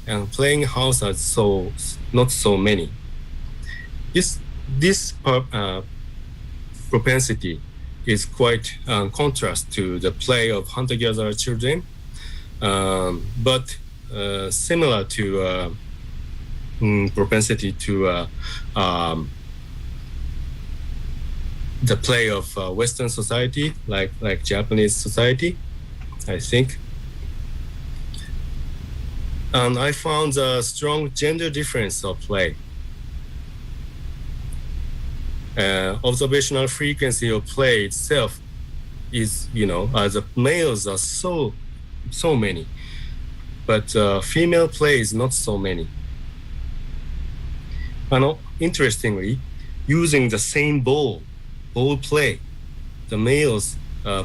and playing house are not so many. This propensity is quite contrast to the play of hunter-gatherer children, but similar to propensity to the play of Western society, like Japanese society, I think. And I found a strong gender difference of play. Observational frequency of play itself is, the males are so many, but female play is not so many. And interestingly, using the same ball play, the males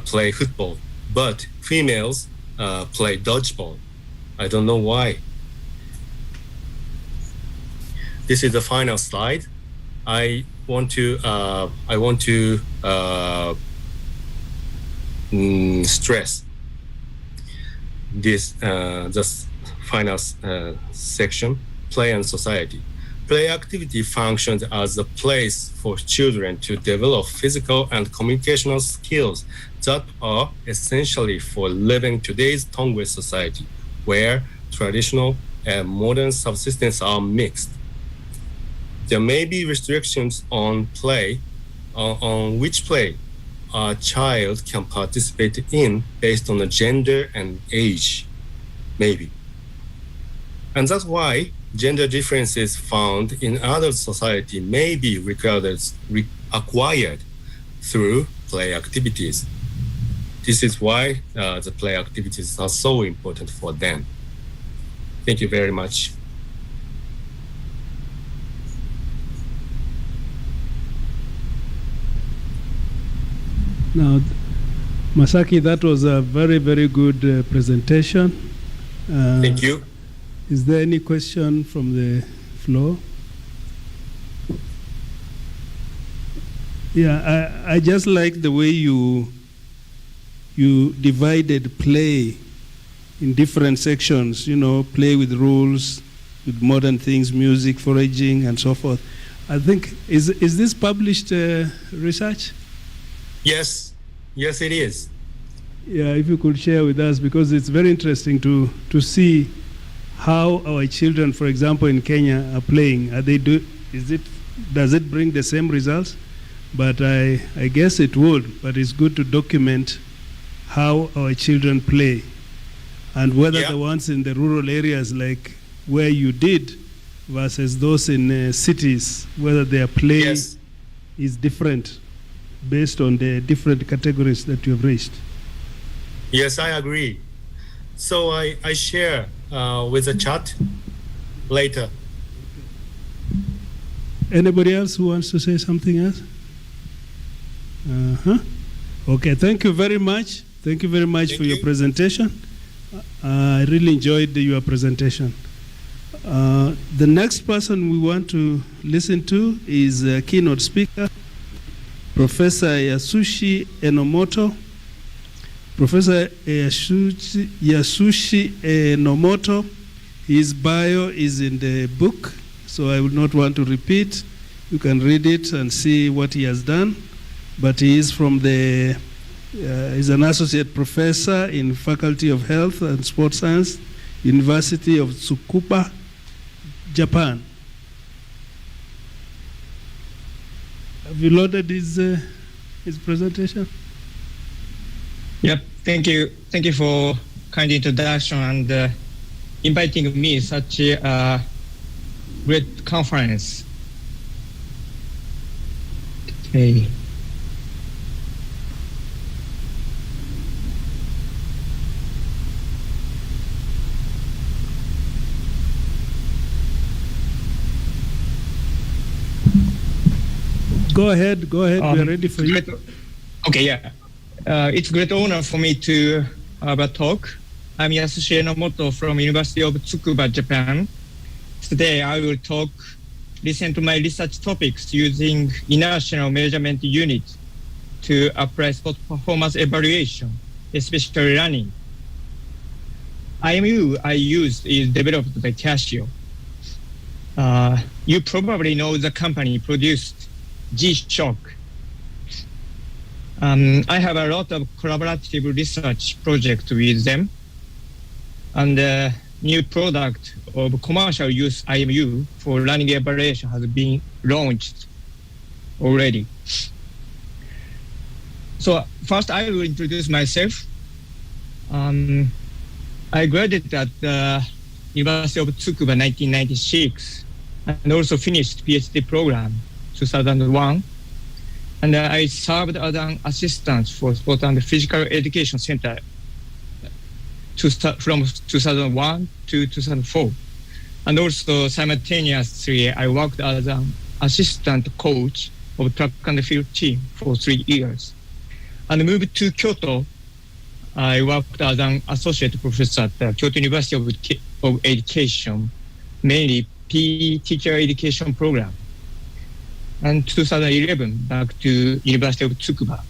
play football, but females play dodgeball. I don't know why. This is the final slide. I want to stress this just final section, play and society. Play activity functions as a place for children to develop physical and communicational skills that are essentially for living today's Tongwe society, where traditional and modern subsistence are mixed. There may be restrictions on play, on which play a child can participate in based on the gender and age, maybe. And that's why gender differences found in adult society may be acquired through play activities. This is why the play activities are so important for them. Thank you very much. Now, Masaki, that was a very, very good presentation. Thank you. Is there any question from the floor? Yeah, I just like the way you divided play in different sections, play with rules, with modern things, music, foraging, and so forth. I think, is this published research? Yes, it is. Yeah, if you could share with us, because it's very interesting to see how our children, for example, in Kenya are playing. Does it bring the same results? But I guess it would, but it's good to document how our children play, and whether the ones in the rural areas, like where you did, versus those in cities, whether their play is different based on the different categories that you have raised. Yes, I agree. So I share with the chat later. Anybody else who wants to say something else? Okay, thank you very much. Thank you very much for your presentation. I really enjoyed your presentation. The next person we want to listen to is a keynote speaker, Professor Yasushi Enomoto. Professor Yasushi Enomoto, his bio is in the book, so I would not want to repeat. You can read it and see what he has done. But he is from he's an associate professor in Faculty of Health and Sports Science, University of Tsukuba, Japan. Have you loaded his presentation? Yep. Thank you. Thank you for kind introduction and inviting me such a great conference. Okay. Go ahead. We are ready for you. Okay, yeah. It's a great honor for me to have a talk. I'm Yasushi Enomoto from University of Tsukuba, Japan. Today I will listen to my research topics using inertial measurement unit to apply sport performance evaluation, especially running. IMU I used is developed by Casio. You probably know the company produced G-Shock. I have a lot of collaborative research projects with them, and the new product of commercial use IMU for learning evaluation has been launched already. So first I will introduce myself. I graduated at the University of Tsukuba 1996 and also finished PhD program 2001. And I served as an assistant for Sport and Physical Education Center from 2001 to 2004. And also simultaneously, I worked as an assistant coach of track and field team for 3 years. And moved to Kyoto. I worked as an associate professor at the Kyoto University of Education, mainly PE teacher education program. And 2011, back to University of Tsukuba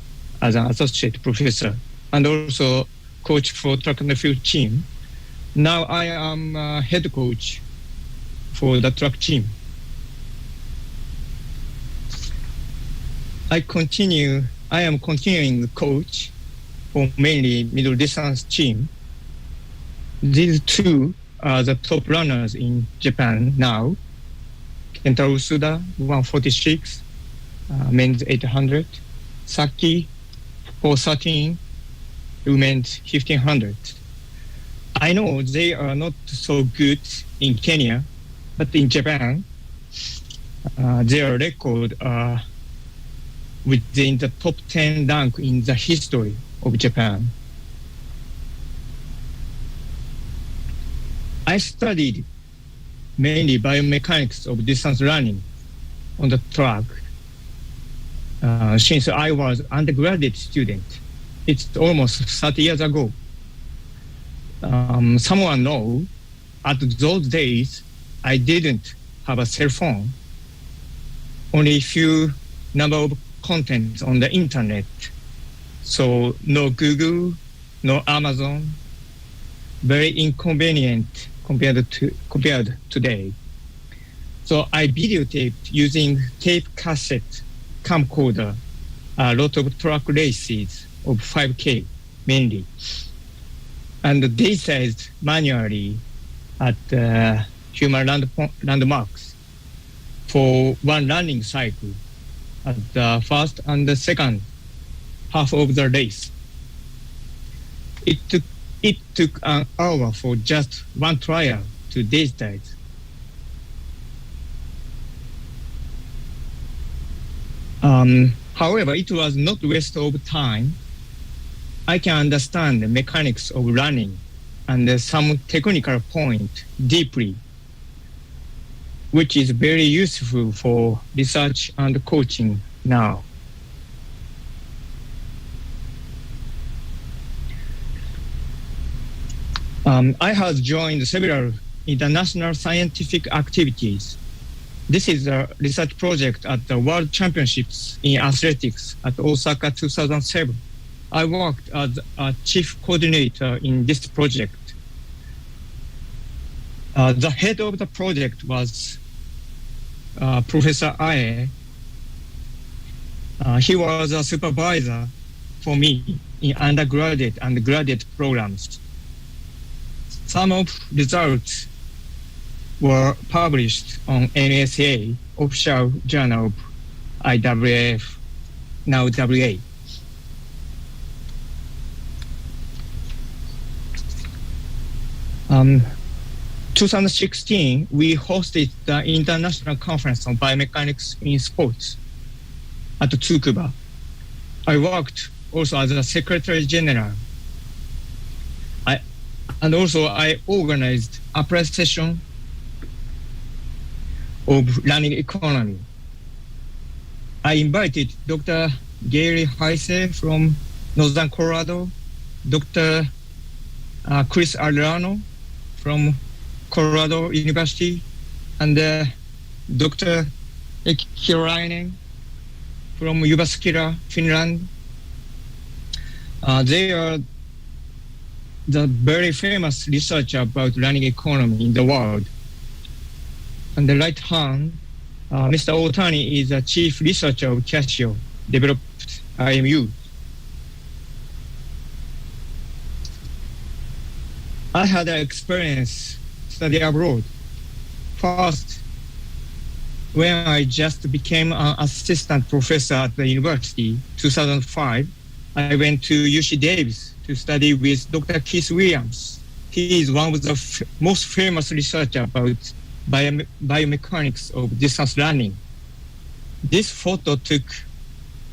as an associate professor, and also coach for track and field team. Now I am head coach for the track team. I am continuing coach for mainly middle distance team. These two are the top runners in Japan now. Kentaro Suda, 146, men's 800. Saki, 413, women's 1500. I know they are not so good in Kenya, but in Japan, their record are within the top 10 rank in the history of Japan. I studied mainly biomechanics of distance running on the track since I was undergraduate student. It's almost 30 years ago. Someone know, at those days, I didn't have a cell phone. Only a few number of contents on the internet. So no Google, no Amazon, very inconvenient compared today. So I videotaped using tape cassette camcorder a lot of track races of 5K mainly. And they sized manually at human landmarks for one running cycle at the first and the second half of the race. It took an hour for just one trial to digitize. However, it was not waste of time. I can understand the mechanics of running and some technical point deeply, which is very useful for research and coaching now. I have joined several international scientific activities. This is a research project at the World Championships in Athletics at Osaka 2007. I worked as a chief coordinator in this project. The head of the project was Professor Ae. He was a supervisor for me in undergraduate and graduate programs. Some of results were published on NSA, official journal of IAAF, now WA. In 2016, we hosted the International Conference on Biomechanics in Sports at Tsukuba. I worked also as a Secretary General. And also I organized a press session of running economy. I invited Dr. Gary Heise from Northern Colorado, Dr. Chris Arlano from Colorado University, and Dr. Kirrainen from Jyväskylä, Finland. They are the very famous researcher about learning economy in the world. On the right hand, Mr. Otani is the chief researcher of Casio, developed IMU. I had an experience study abroad. First, when I just became an assistant professor at the university, 2005, I went to UC Davis to study with Dr. Keith Williams. He is one of the most famous researchers about biomechanics of distance learning. This photo took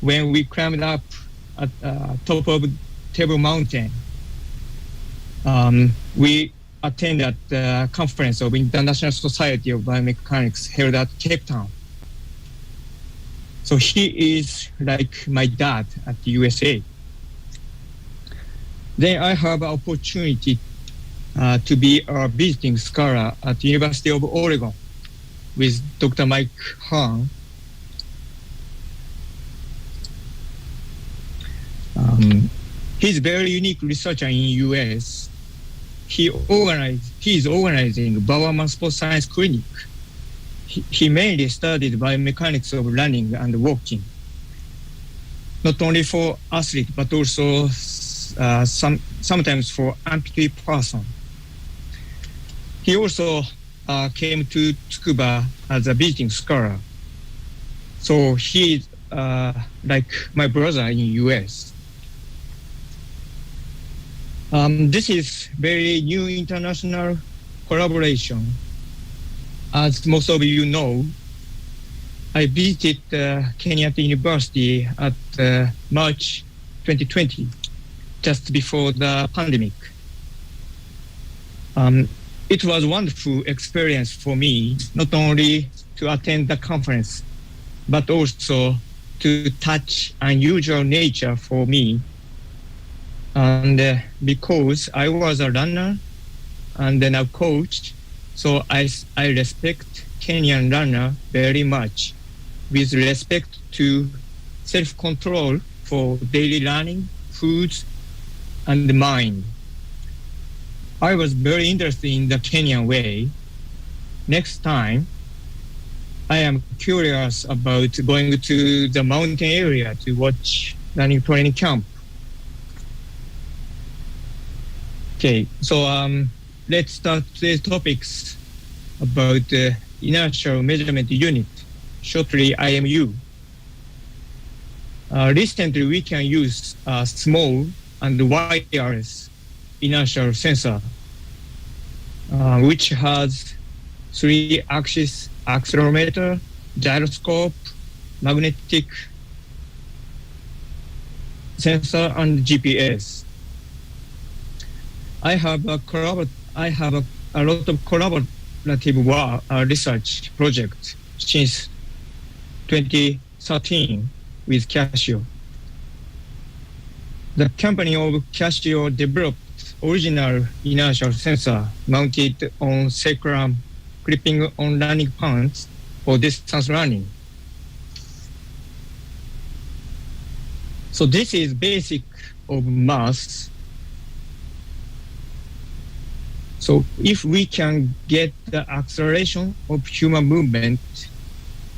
when we climbed up at top of Table Mountain. We attended the conference of International Society of Biomechanics held at Cape Town. So he is like my dad at the USA. Then I have an opportunity to be a visiting scholar at the University of Oregon with Dr. Mike Hahn. He's a very unique researcher in US. He is organizing Bowerman Sports Science Clinic. He mainly studied biomechanics of running and walking, not only for athletes, but also sometimes for amputee person. He also came to Tsukuba as a visiting scholar. So he is like my brother in US. This is very new international collaboration. As most of you know, I visited Kenyatta University at March 2020, just before the pandemic. It was a wonderful experience for me, not only to attend the conference, but also to touch unusual nature for me. And because I was a runner and then a coach, so I respect Kenyan runner very much, with respect to self-control for daily running, foods, and the mind. I was very interested in the Kenyan way. Next time, I am curious about going to the mountain area to watch running training camp. Okay, so let's start today's topics about the Inertial Measurement Unit, shortly IMU. Recently, we can use small and wireless inertial sensor, which has 3-axis accelerometer, gyroscope, magnetic sensor, and GPS. I have a lot of collaborative research projects since 2013 with Casio. The company of Casio developed original inertial sensor mounted on sacrum clipping on running pants for distance running. So this is basic of mass. So if we can get the acceleration of human movement,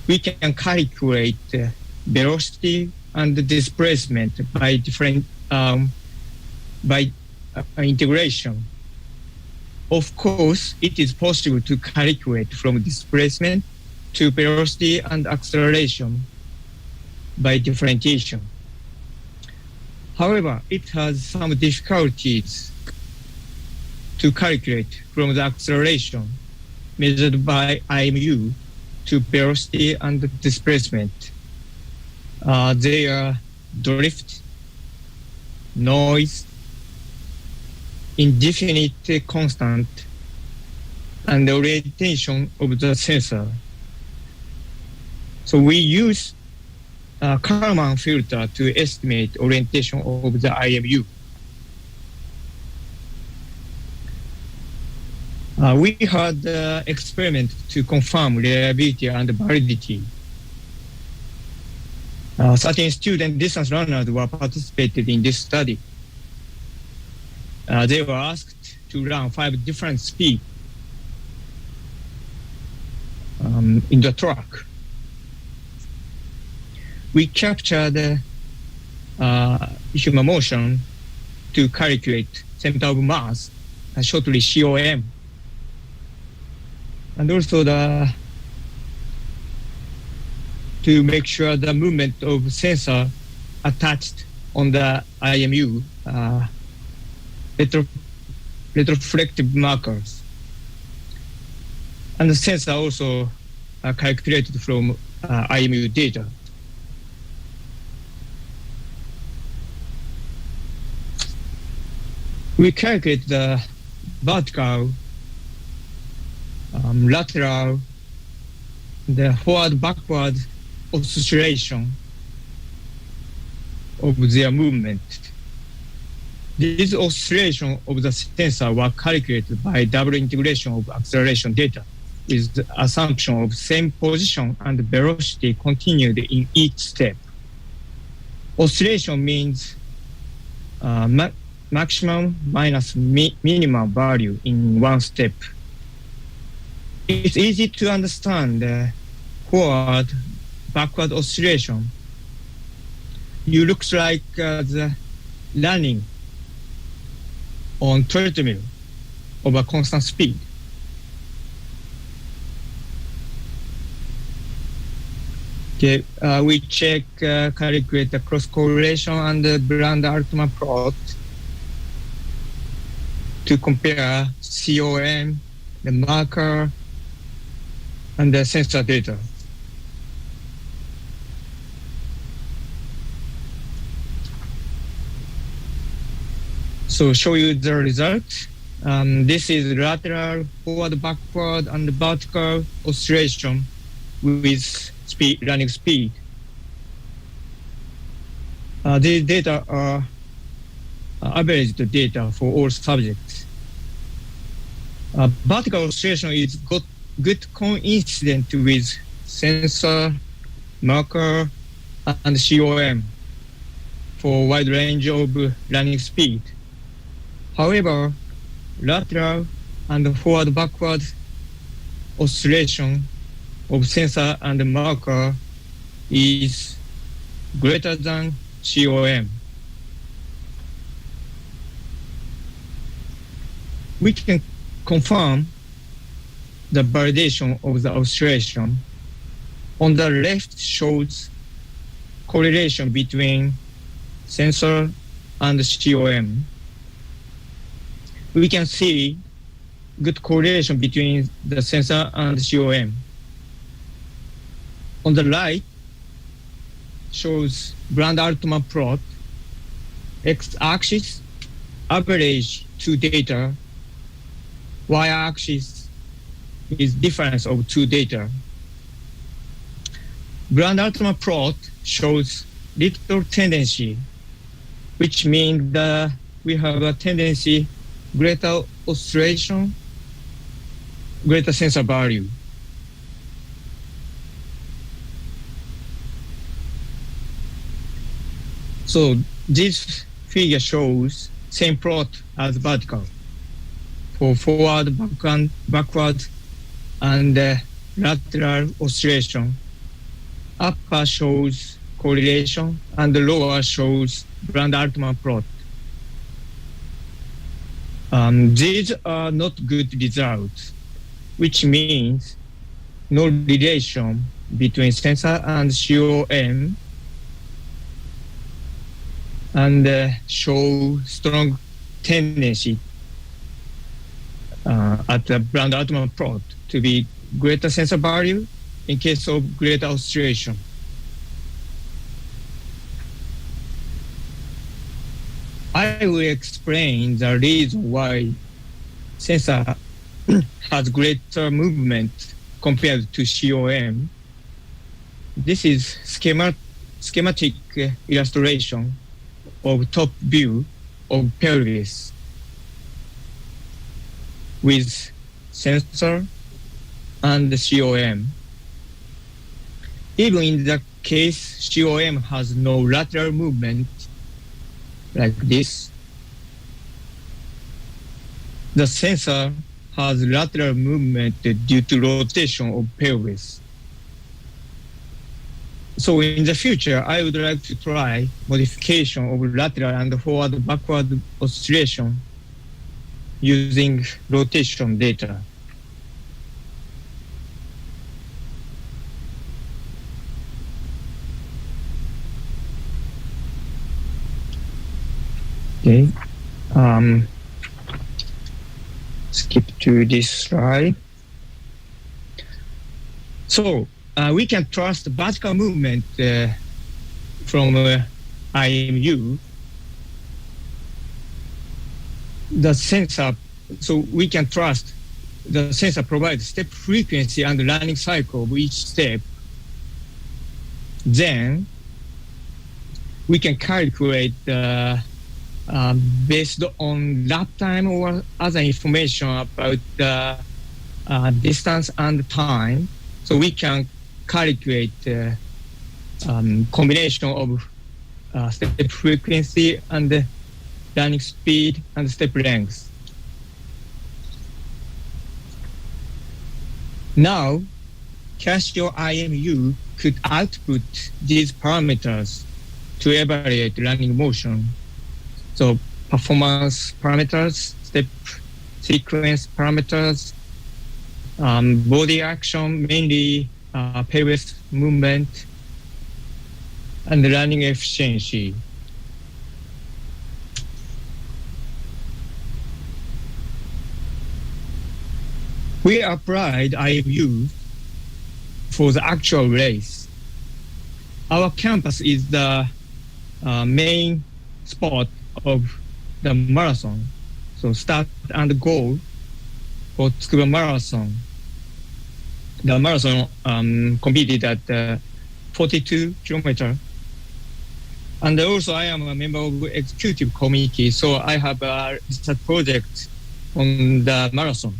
we can calculate the velocity and the displacement by different integration. Of course, it is possible to calculate from displacement to velocity and acceleration by differentiation. However, it has some difficulties to calculate from the acceleration measured by IMU to velocity and displacement. They are drift, noise, indefinite constant, and the orientation of the sensor. So we use a Kalman filter to estimate orientation of the IMU. We had experiment to confirm reliability and validity. 13 student distance runners were participated in this study. They were asked to run 5 different speeds in the truck. We captured human motion to calculate center of mass, shortly COM, and also to make sure the movement of sensor attached on the IMU retroflective markers. And the sensor also calculated from IMU data. We calculate the vertical, lateral, the forward-backward oscillation of their movement. These oscillations of the sensor were calculated by double integration of acceleration data with the assumption of same position and velocity continued in each step. Oscillation means maximum minus minimum value in one step. It's easy to understand the forward-backward oscillation. You looks like the running on treadmill of a constant speed. Okay, we check, calculate the cross correlation and the Brand-Altman plot to compare COM, the marker, and the sensor data. So show you the result. This is lateral, forward, backward, and vertical oscillation with speed, running speed. These data are averaged data for all subjects. Vertical oscillation is good coincident with sensor, marker, and COM for wide range of running speed. However, lateral and forward-backward oscillation of sensor and marker is greater than COM. We can confirm the validation of the oscillation. On the left shows correlation between sensor and COM. We can see good correlation between the sensor and COM. On the right shows Brand-Altman plot, x-axis, average two data, y-axis is difference of two data. Brand-Altman plot shows little tendency, which means that we have a tendency greater oscillation, greater sensor value. So this figure shows same plot as vertical for forward, backward, and lateral oscillation. Upper shows correlation, and the lower shows Brand-Altman plot. These are not good results, which means no relation between sensor and COM, and show strong tendency at the Brand-Altman plot to be greater sensor value in case of greater oscillation. I will explain the reason why sensor has greater movement compared to COM. This is schematic illustration of top view of pelvis with sensor and COM. Even in the case COM has no lateral movement like this, the sensor has lateral movement due to rotation of pelvis. So in the future, I would like to try modification of lateral and forward-backward oscillation using rotation data. Okay. Skip to this slide. So we can trust vertical movement from IMU. The sensor, so we can trust the sensor provides step frequency and running cycle of each step. Then we can calculate based on lap time or other information about the distance and time. So we can calculate combination of step frequency and running speed and step length. Now, Casio IMU could output these parameters to evaluate running motion. So performance parameters, step sequence parameters, body action, mainly pelvis movement, and running efficiency. We applied IMU for the actual race. Our campus is the main spot of the marathon. So start and goal for Tsukuba Marathon. The marathon competed at 42 kilometers. And also I am a member of the executive committee, so I have a research project on the marathon.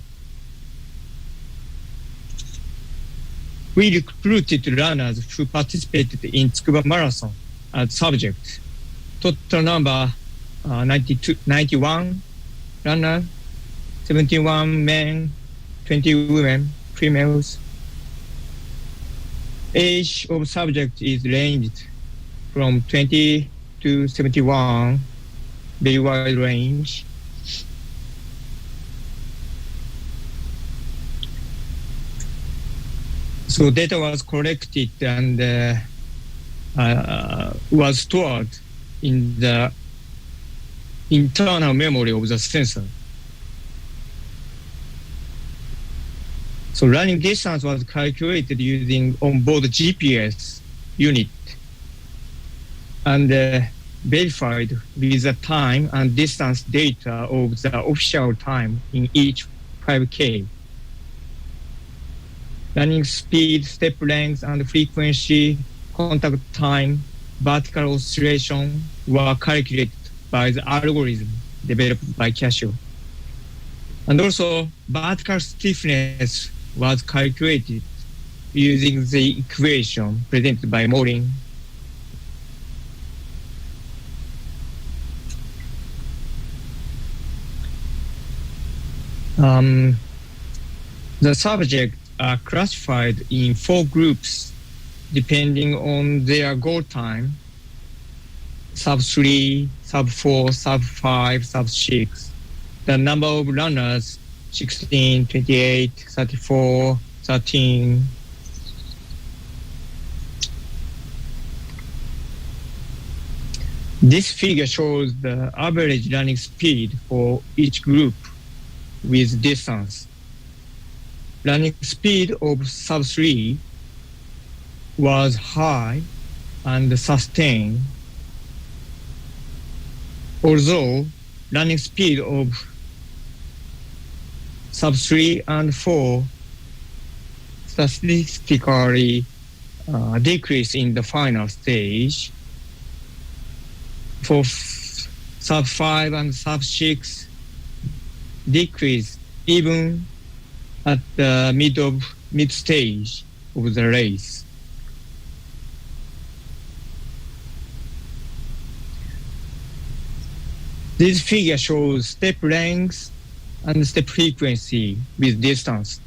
We recruited runners who participated in Tsukuba Marathon as subjects. Total number 91 runners, 71 men, 20 women, females. Age of subject is ranged from 20 to 71, very wide range. So data was collected and was stored in the internal memory of the sensor. So running distance was calculated using onboard GPS unit and verified with the time and distance data of the official time in each 5K. Running speed, step length, and frequency, contact time, vertical oscillation were calculated by the algorithm developed by Casio. And also, vertical stiffness was calculated using the equation presented by Morin. The subjects are classified in 4 groups depending on their goal time: sub 3, sub 4, sub 5, sub 6. The number of runners: 16, 28, 34, 13. This figure shows the average running speed for each group with distance. Running speed of sub 3 was high and sustained, although running speed of sub 3 and 4 statistically decreased in the final stage. For sub 5 and sub 6 decreased even at the mid stage of the race. This figure shows step length and step frequency with distance.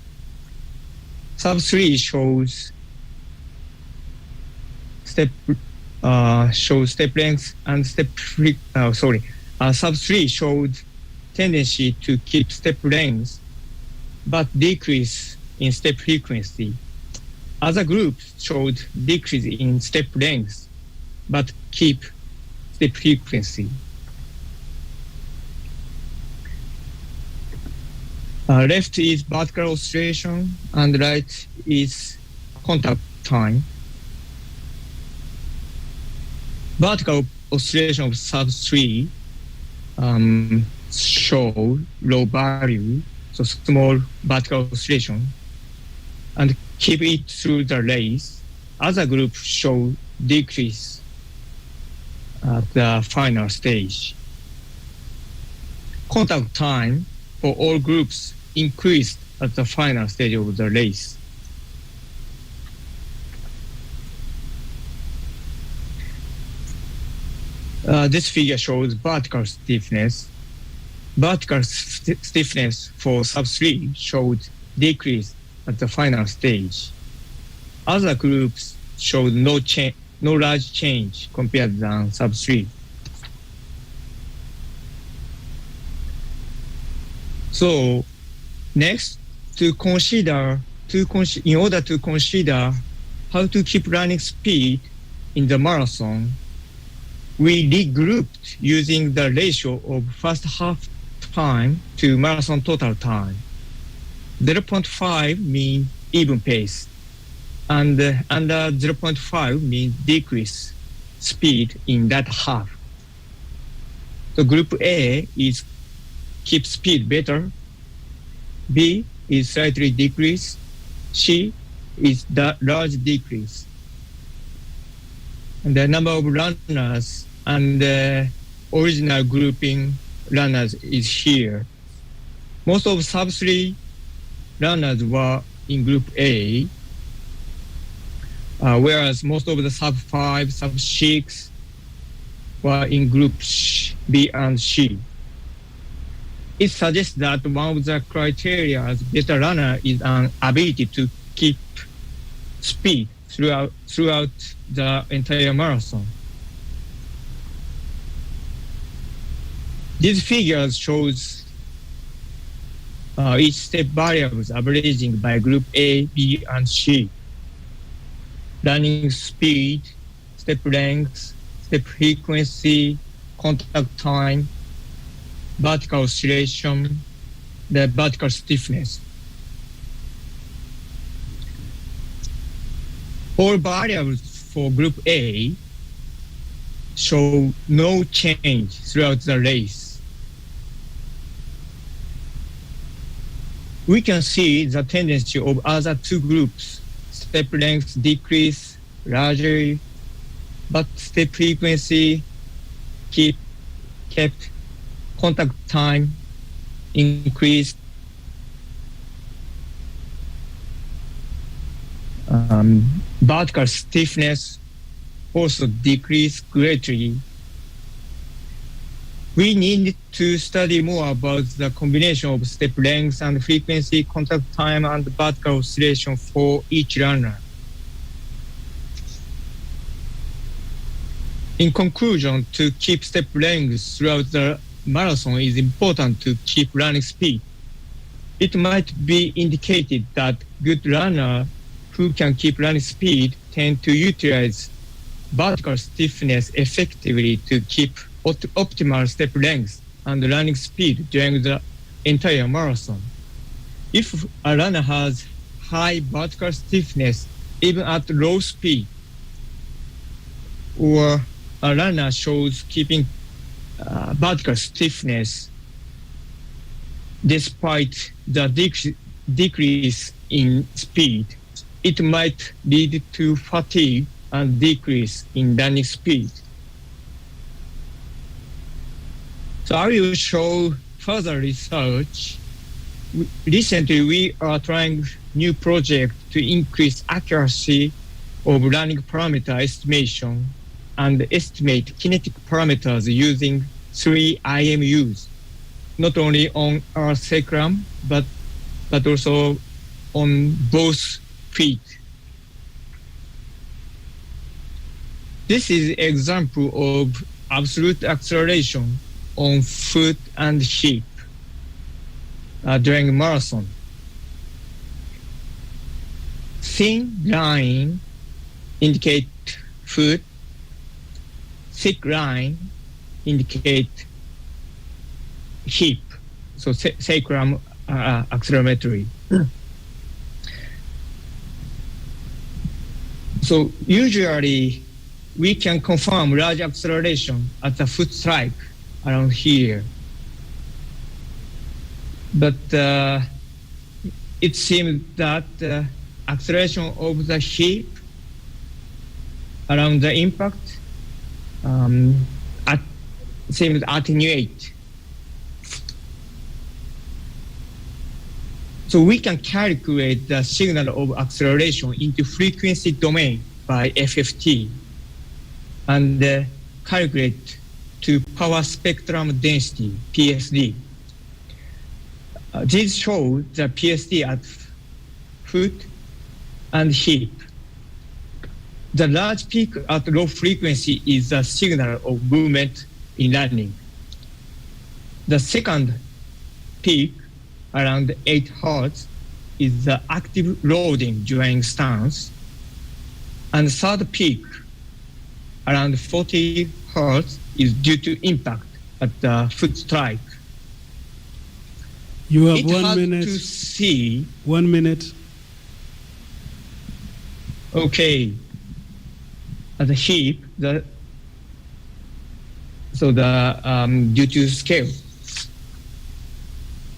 Sub 3 shows step length and sub 3 showed tendency to keep step length but decrease in step frequency. Other groups showed decrease in step length but keep step frequency. Left is vertical oscillation and right is contact time. Vertical oscillation of sub 3 show low value, so small vertical oscillation, and keep it through the race. Other groups show decrease at the final stage. Contact time for all groups increased at the final stage of the race. This figure shows vertical stiffness. Vertical stiffness for sub 3 showed decrease at the final stage. Other groups showed no large change compared to sub 3. So next, in order to consider how to keep running speed in the marathon, we regrouped using the ratio of first half time to marathon total time. 0.5 means even pace, and under 0.5 means decrease speed in that half. So group A is keep speed better, B is slightly decrease, C is the large decrease. And the number of runners and the original grouping runners is here. Most of sub 3 runners were in group A, whereas most of the sub 5, sub 6 were in group B and C. It suggests that one of the criteria as better runner is an ability to keep speed throughout the entire marathon. These figures shows each step variables averaging by group A, B, and C. Running speed, step length, step frequency, contact time, vertical oscillation, the vertical stiffness. All variables for group A show no change throughout the race. We can see the tendency of other two groups. Step length decrease largely, but step frequency kept, contact time increased, vertical stiffness also decreased greatly. We need to study more about the combination of step length and frequency, contact time, and vertical oscillation for each runner. In conclusion, to keep step length throughout the marathon is important to keep running speed. It might be indicated that good runners who can keep running speed tend to utilize vertical stiffness effectively to keep optimal step length and running speed during the entire marathon. If a runner has high vertical stiffness even at low speed, or a runner shows keeping vertical stiffness despite the decrease in speed, it might lead to fatigue and decrease in running speed. So I will show further research. Recently, we are trying new project to increase accuracy of running parameter estimation and estimate kinetic parameters using 3 IMUs. not only on our sacrum, but also on both feet. This is example of absolute acceleration on foot and hip during marathon. Thin line indicate foot, thick line indicate hip, so sacrum accelerometry. So usually we can confirm large acceleration at the foot strike around here. But it seems that acceleration of the hip around the impact seems attenuate. So we can calculate the signal of acceleration into frequency domain by FFT and calculate to power spectrum density, PSD. This shows the PSD at foot and hip. The large peak at low frequency is a signal of movement in running. The second peak, around 8 Hertz, is the active loading during stance. And the third peak, around 40 Hertz, is due to impact at the foot strike. You have it's 1 hard minute. to see. 1 minute. Okay. At the hip, due to scale.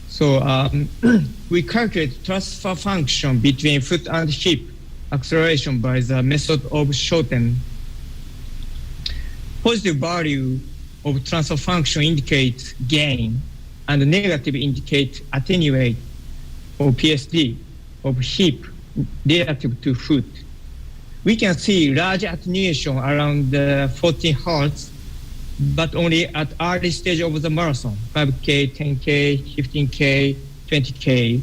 So we calculate transfer function between foot and hip acceleration by the method of shorten. Positive value of transfer function indicates gain, and negative indicate attenuate or PSD of hip relative to foot. We can see large attenuation around 14 Hertz, but only at early stage of the marathon, 5K, 10K, 15K, 20K.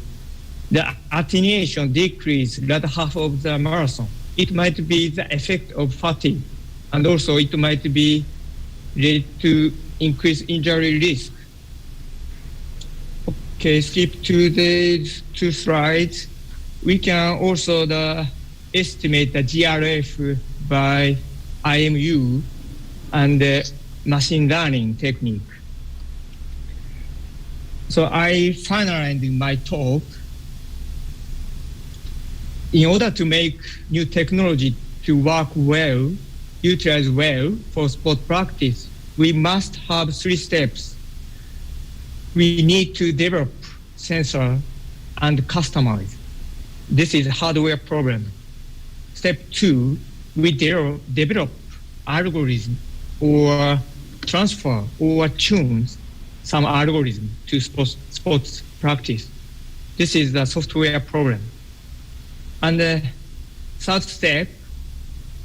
The attenuation decrease latter half of the marathon. It might be the effect of fatigue, and also it might be related to increased injury risk. Okay, skip to the 2 slides. We can also estimate the GRF by IMU and machine learning technique. So I finalized my talk. In order to make new technology to work well, utilize well for sport practice, we must have 3 steps. We need to develop sensor and customize. This is a hardware problem. Step 2, we develop algorithm or transfer or tune some algorithm to sports practice. This is the software problem. And the third step,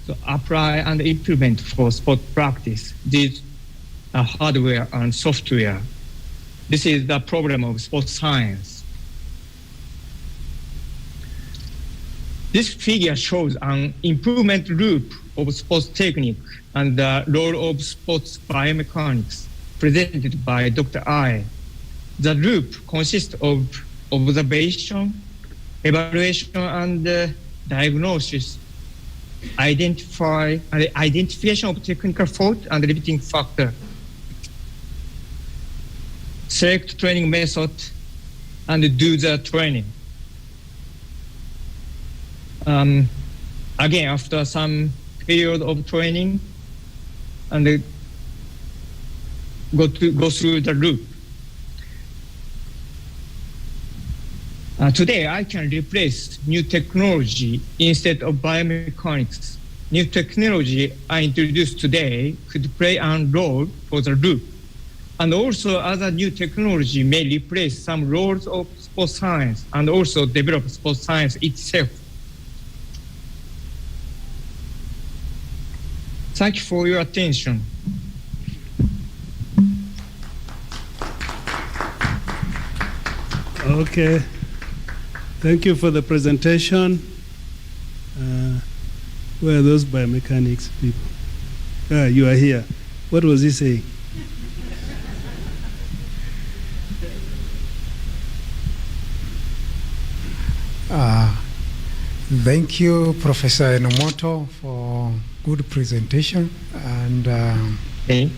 so apply and implement for sport practice. These are hardware and software. This is the problem of sports science. This figure shows an improvement loop of sports technique and the role of sports biomechanics presented by Dr. I. The loop consists of observation, evaluation, and diagnosis, identification of technical fault and limiting factor, select training method, and do the training. Again, after some period of training, and go through the loop. Today, I can replace new technology instead of biomechanics. New technology I introduced today could play a role for the loop. And also other new technology may replace some roles of sports science and also develop sports science itself. Thank you for your attention. Okay. Thank you for the presentation. Where are those biomechanics people? You are here. What was he saying? Thank you, Professor Enomoto, for good presentation. And Okay.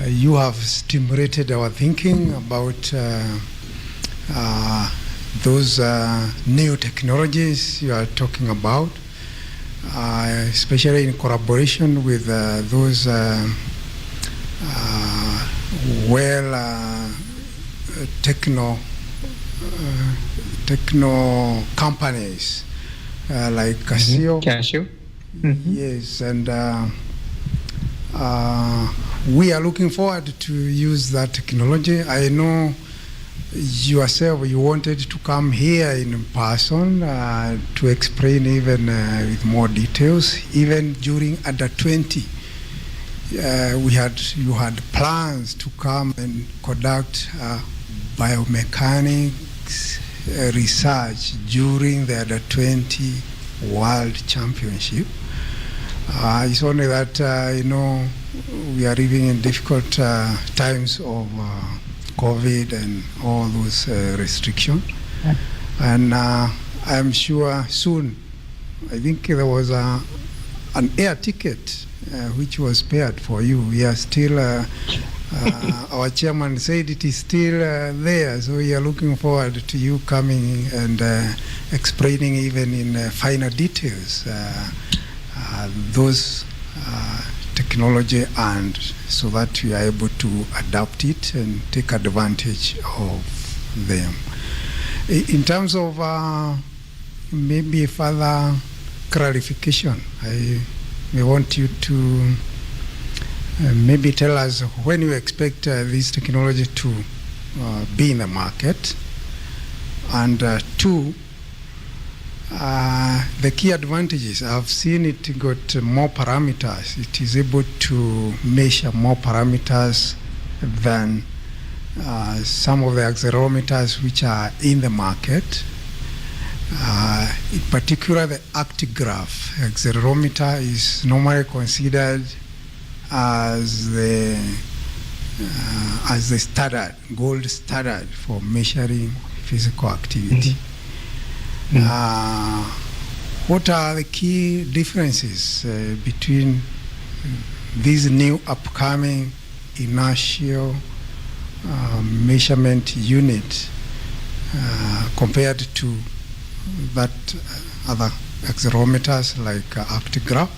you have stimulated our thinking about those new technologies you are talking about, especially in collaboration with those techno companies like Casio. Cashew. Yes, and we are looking forward to use that technology. I know yourself, you wanted to come here in person to explain even with more details. Even during under 20, you had plans to come and conduct biomechanics research during the under 20 World Championship. It's only that we are living in difficult times of COVID and all those restrictions. And I'm sure soon, I think there was an air ticket which was spared for you. We are still, our chairman said it is still there, so we are looking forward to you coming and explaining even in finer details those technology, and so that we are able to adapt it and take advantage of them. In terms of maybe further clarification, I may want you to maybe tell us when you expect this technology to be in the market, and two, the key advantages. I've seen it got more parameters. It is able to measure more parameters than some of the accelerometers which are in the market. In particular, the actigraph accelerometer is normally considered as the standard, gold standard for measuring physical activity. What are the key differences between these new upcoming inertial measurement unit compared to that other accelerometers like actigraph?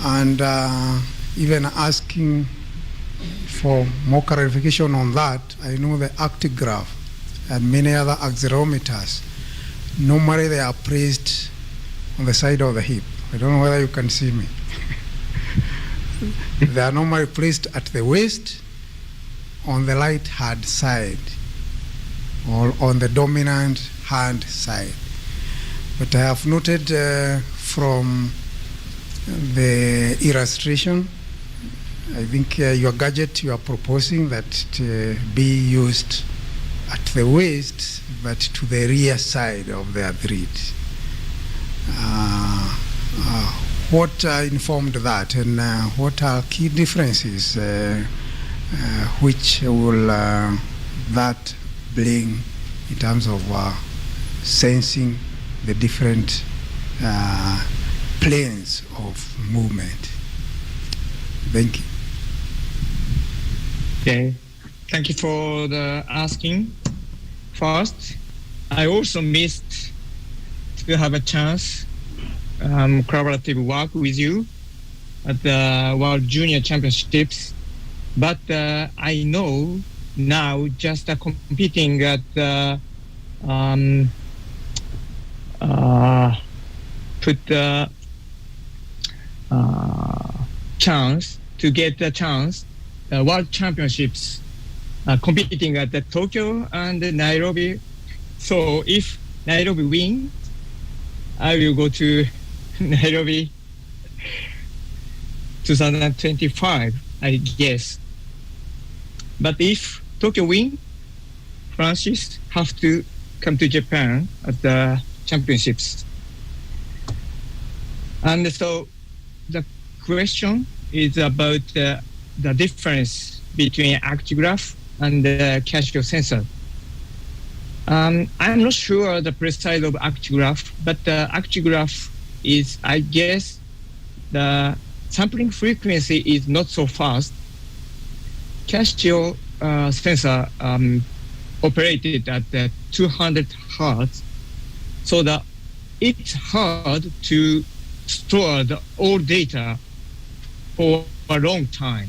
And even asking for more clarification on that, I know the actigraph and many other accelerometers, normally they are placed on the side of the hip. I don't know whether you can see me. They are normally placed at the waist on the right hand side or on the dominant hand side. But I have noted from the illustration, I think your gadget you are proposing that it be used at the waist, but to the rear side of the athlete. What informed that, and what are key differences which will that bring in terms of sensing the different planes of movement? Thank you. Okay, thank you for the asking. First, I also missed to have a chance collaborative work with you at the World Junior Championships, but I know now just competing at put the chance to get the chance World Championships competing at the Tokyo and Nairobi. So if Nairobi wins, I will go to Nairobi 2025, I guess. But if Tokyo win, Francis have to come to Japan at the championships. And so the question is about the difference between actigraph and the casual sensor. I'm not sure the precise of actigraph, but the actigraph is, I guess, the sampling frequency is not so fast. Casual sensor operated at 200 hertz, so that it's hard to store the old data for a long time.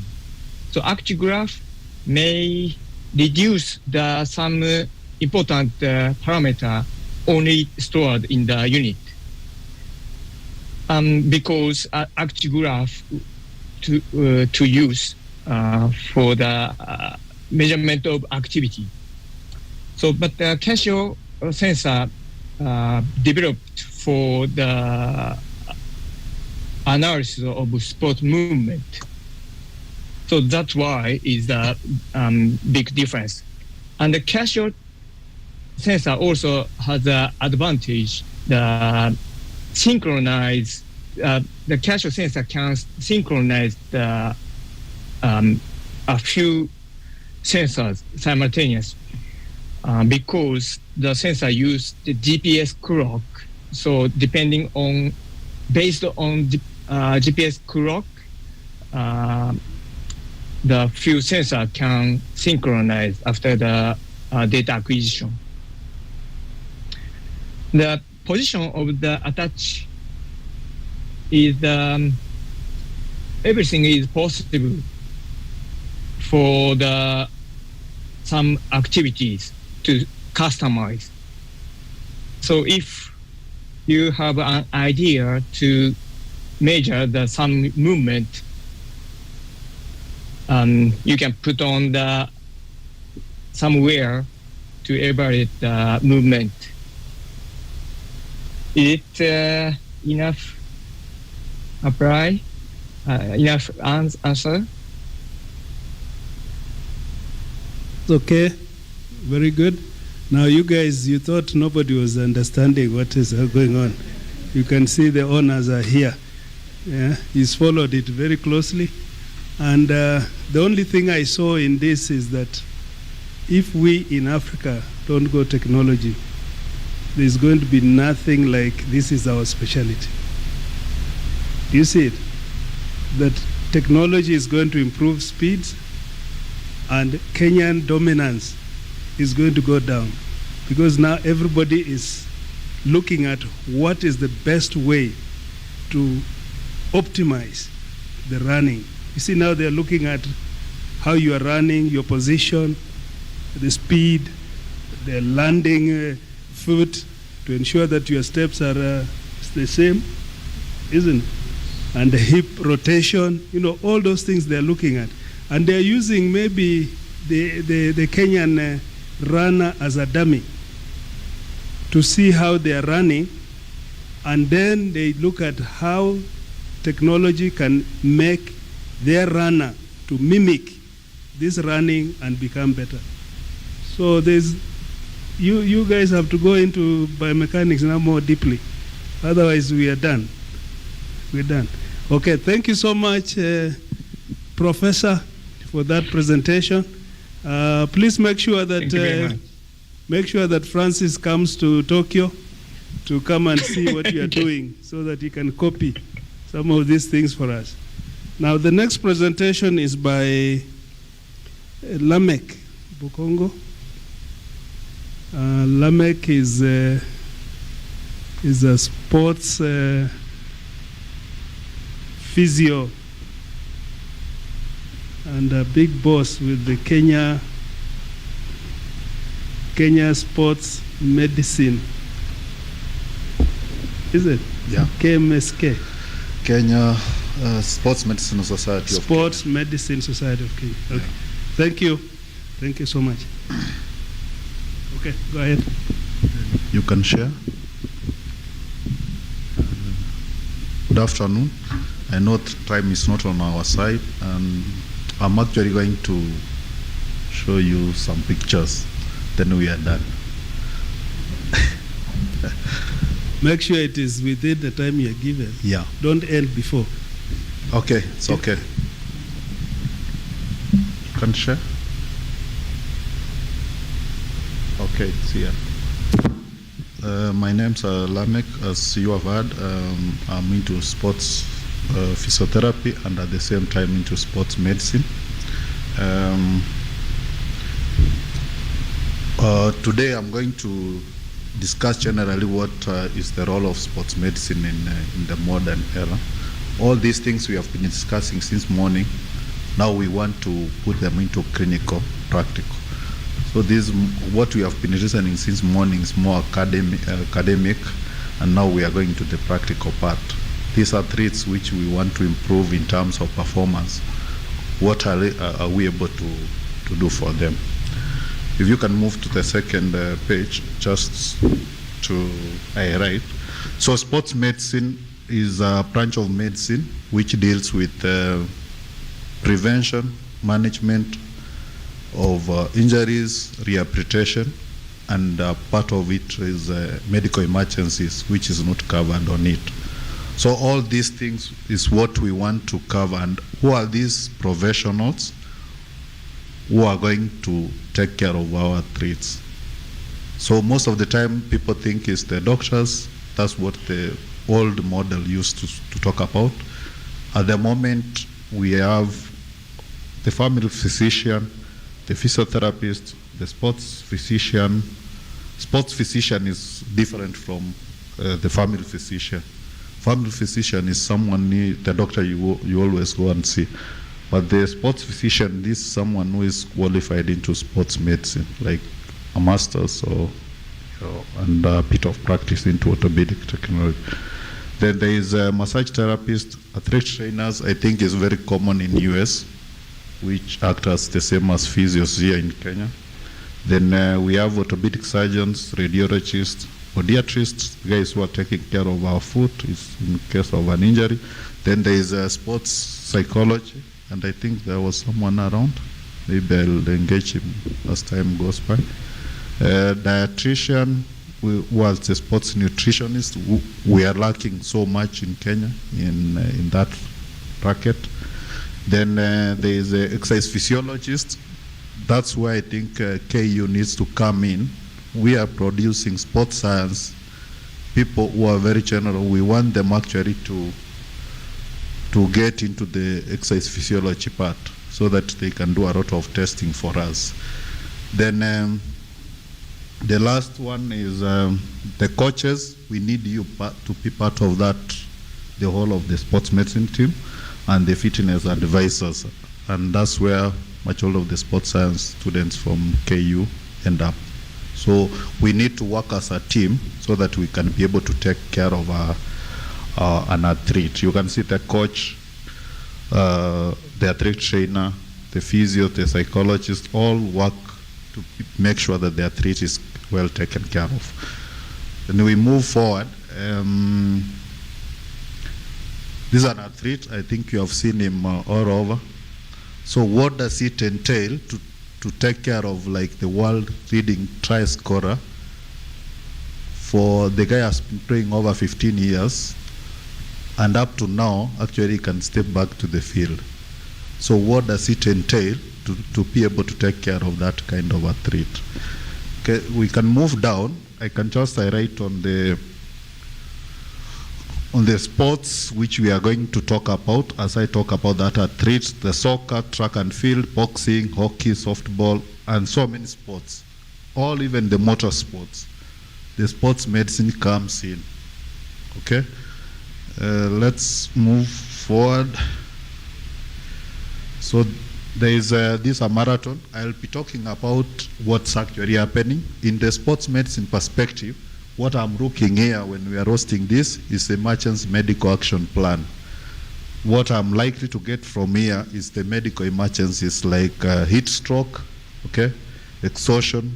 So actigraph may reduce some important parameter only stored in the unit. Because actigraph to use for the measurement of activity. So, but the casual sensor developed for the analysis of sport movement. So that's why is the big difference. And the casual sensor also has the advantage, the synchronize, the casual sensor can synchronize the a few sensors simultaneously because the sensor use the GPS clock. So depending on, based on the GPS clock, the few sensor can synchronize after the data acquisition. The position of the attach is everything is possible for the some activities to customize. So if you have an idea to measure the some movement, you can put on the somewhere to evaluate the movement. Is it enough enough answer? Okay, very good. Now you guys, you thought nobody was understanding what is going on. You can see the owners are here. Yeah, he's followed it very closely. And the only thing I saw in this is that if we in Africa don't go technology, there's going to be nothing like this is our specialty. Do you see it? That technology is going to improve speeds and Kenyan dominance is going to go down because now everybody is looking at what is the best way to optimize the running. You see, now they're looking at how you are running, your position, the speed, the landing foot to ensure that your steps are the same, isn't it? And the hip rotation, you know, all those things they're looking at. And they're using maybe the Kenyan runner as a dummy to see how they are running, and then they look at how technology can make their runner to mimic this running and become better. So there's, you guys have to go into biomechanics now more deeply. Otherwise we are done. We're done. Okay, thank you so much, Professor, for that presentation. Please make sure that Francis comes to Tokyo to come and see what you are doing so that he can copy some of these things for us. Now, the next presentation is by Lamek Bukongo. Lamek is a sports physio and a big boss with the Kenya Sports Medicine. Is it? Yeah. KMSK. Kenya Sports Medicine Society of Sports Medicine Society of Kenya. Okay. Yeah. Thank you. Thank you so much. Okay, go ahead. You can share. Good afternoon. I know time is not on our side, and I'm actually going to show you some pictures then we are done. Make sure it is within the time you are given. Yeah. Don't end before. Okay, it's okay. You can share? Okay, it's here. My name's Lamek. As you have heard, I'm into sports physiotherapy and at the same time into sports medicine. Today I'm going to discuss generally what is the role of sports medicine in the modern era. All these things we have been discussing since morning, now we want to put them into clinical, practical. So this, what we have been listening since morning is more academic, and now we are going to the practical part. These are traits which we want to improve in terms of performance. What are we able to do for them? If you can move to the second page, just to highlight. So sports medicine is a branch of medicine which deals with prevention, management of injuries, rehabilitation, and part of it is medical emergencies, which is not covered on it. So all these things is what we want to cover. And who are these professionals who are going to take care of our athletes? So most of the time people think it's the doctors. That's what the old model used to talk about. At the moment we have the family physician, the physiotherapist, the sports physician. Sports physician is different from the family physician. Family physician is someone, the doctor you always go and see. But the sports physician is someone who is qualified into sports medicine, like a master's or and a bit of practice into orthopedic technology. Then there is a massage therapist, athlete trainers. I think is very common in US, which act as the same as physios here in Kenya. Then we have orthopedic surgeons, radiologists, podiatrists, guys who are taking care of our foot in case of an injury. Then there is sports psychology, and I think there was someone around. Maybe I'll engage him as time goes by. Dietitian, who was the sports nutritionist. We are lacking so much in Kenya in that bracket. Then there is an exercise physiologist. That's where I think KU needs to come in. We are producing sports science people who are very general. We want them actually to get into the exercise physiology part so that they can do a lot of testing for us. Then the last one is the coaches. We need you to be part of that, the whole of the sports medicine team, and the fitness advisors. And that's where much all of the sports science students from KU end up. So we need to work as a team so that we can be able to take care of an athlete. You can see the coach, the athlete trainer, the physio, the psychologist, all work to make sure that the athlete is well taken care of. Then we move forward. This is an athlete. I think you have seen him all over. So what does it entail to take care of like the world leading try scorer? For the guy has been playing over 15 years, and up to now actually can step back to the field. So what does it entail to be able to take care of that kind of athlete? Okay, we can move down. I can just write on the sports which we are going to talk about. As I talk about that athletes, the soccer, track and field, boxing, hockey, softball, and so many sports, all even the motor sports, the sports medicine comes in. Okay, let's move forward. So there is this a marathon. I'll be talking about what's actually happening in the sports medicine perspective. What I'm looking here when we are hosting this is the emergency medical action plan. What I'm likely to get from here is the medical emergencies like heat stroke, okay, exhaustion,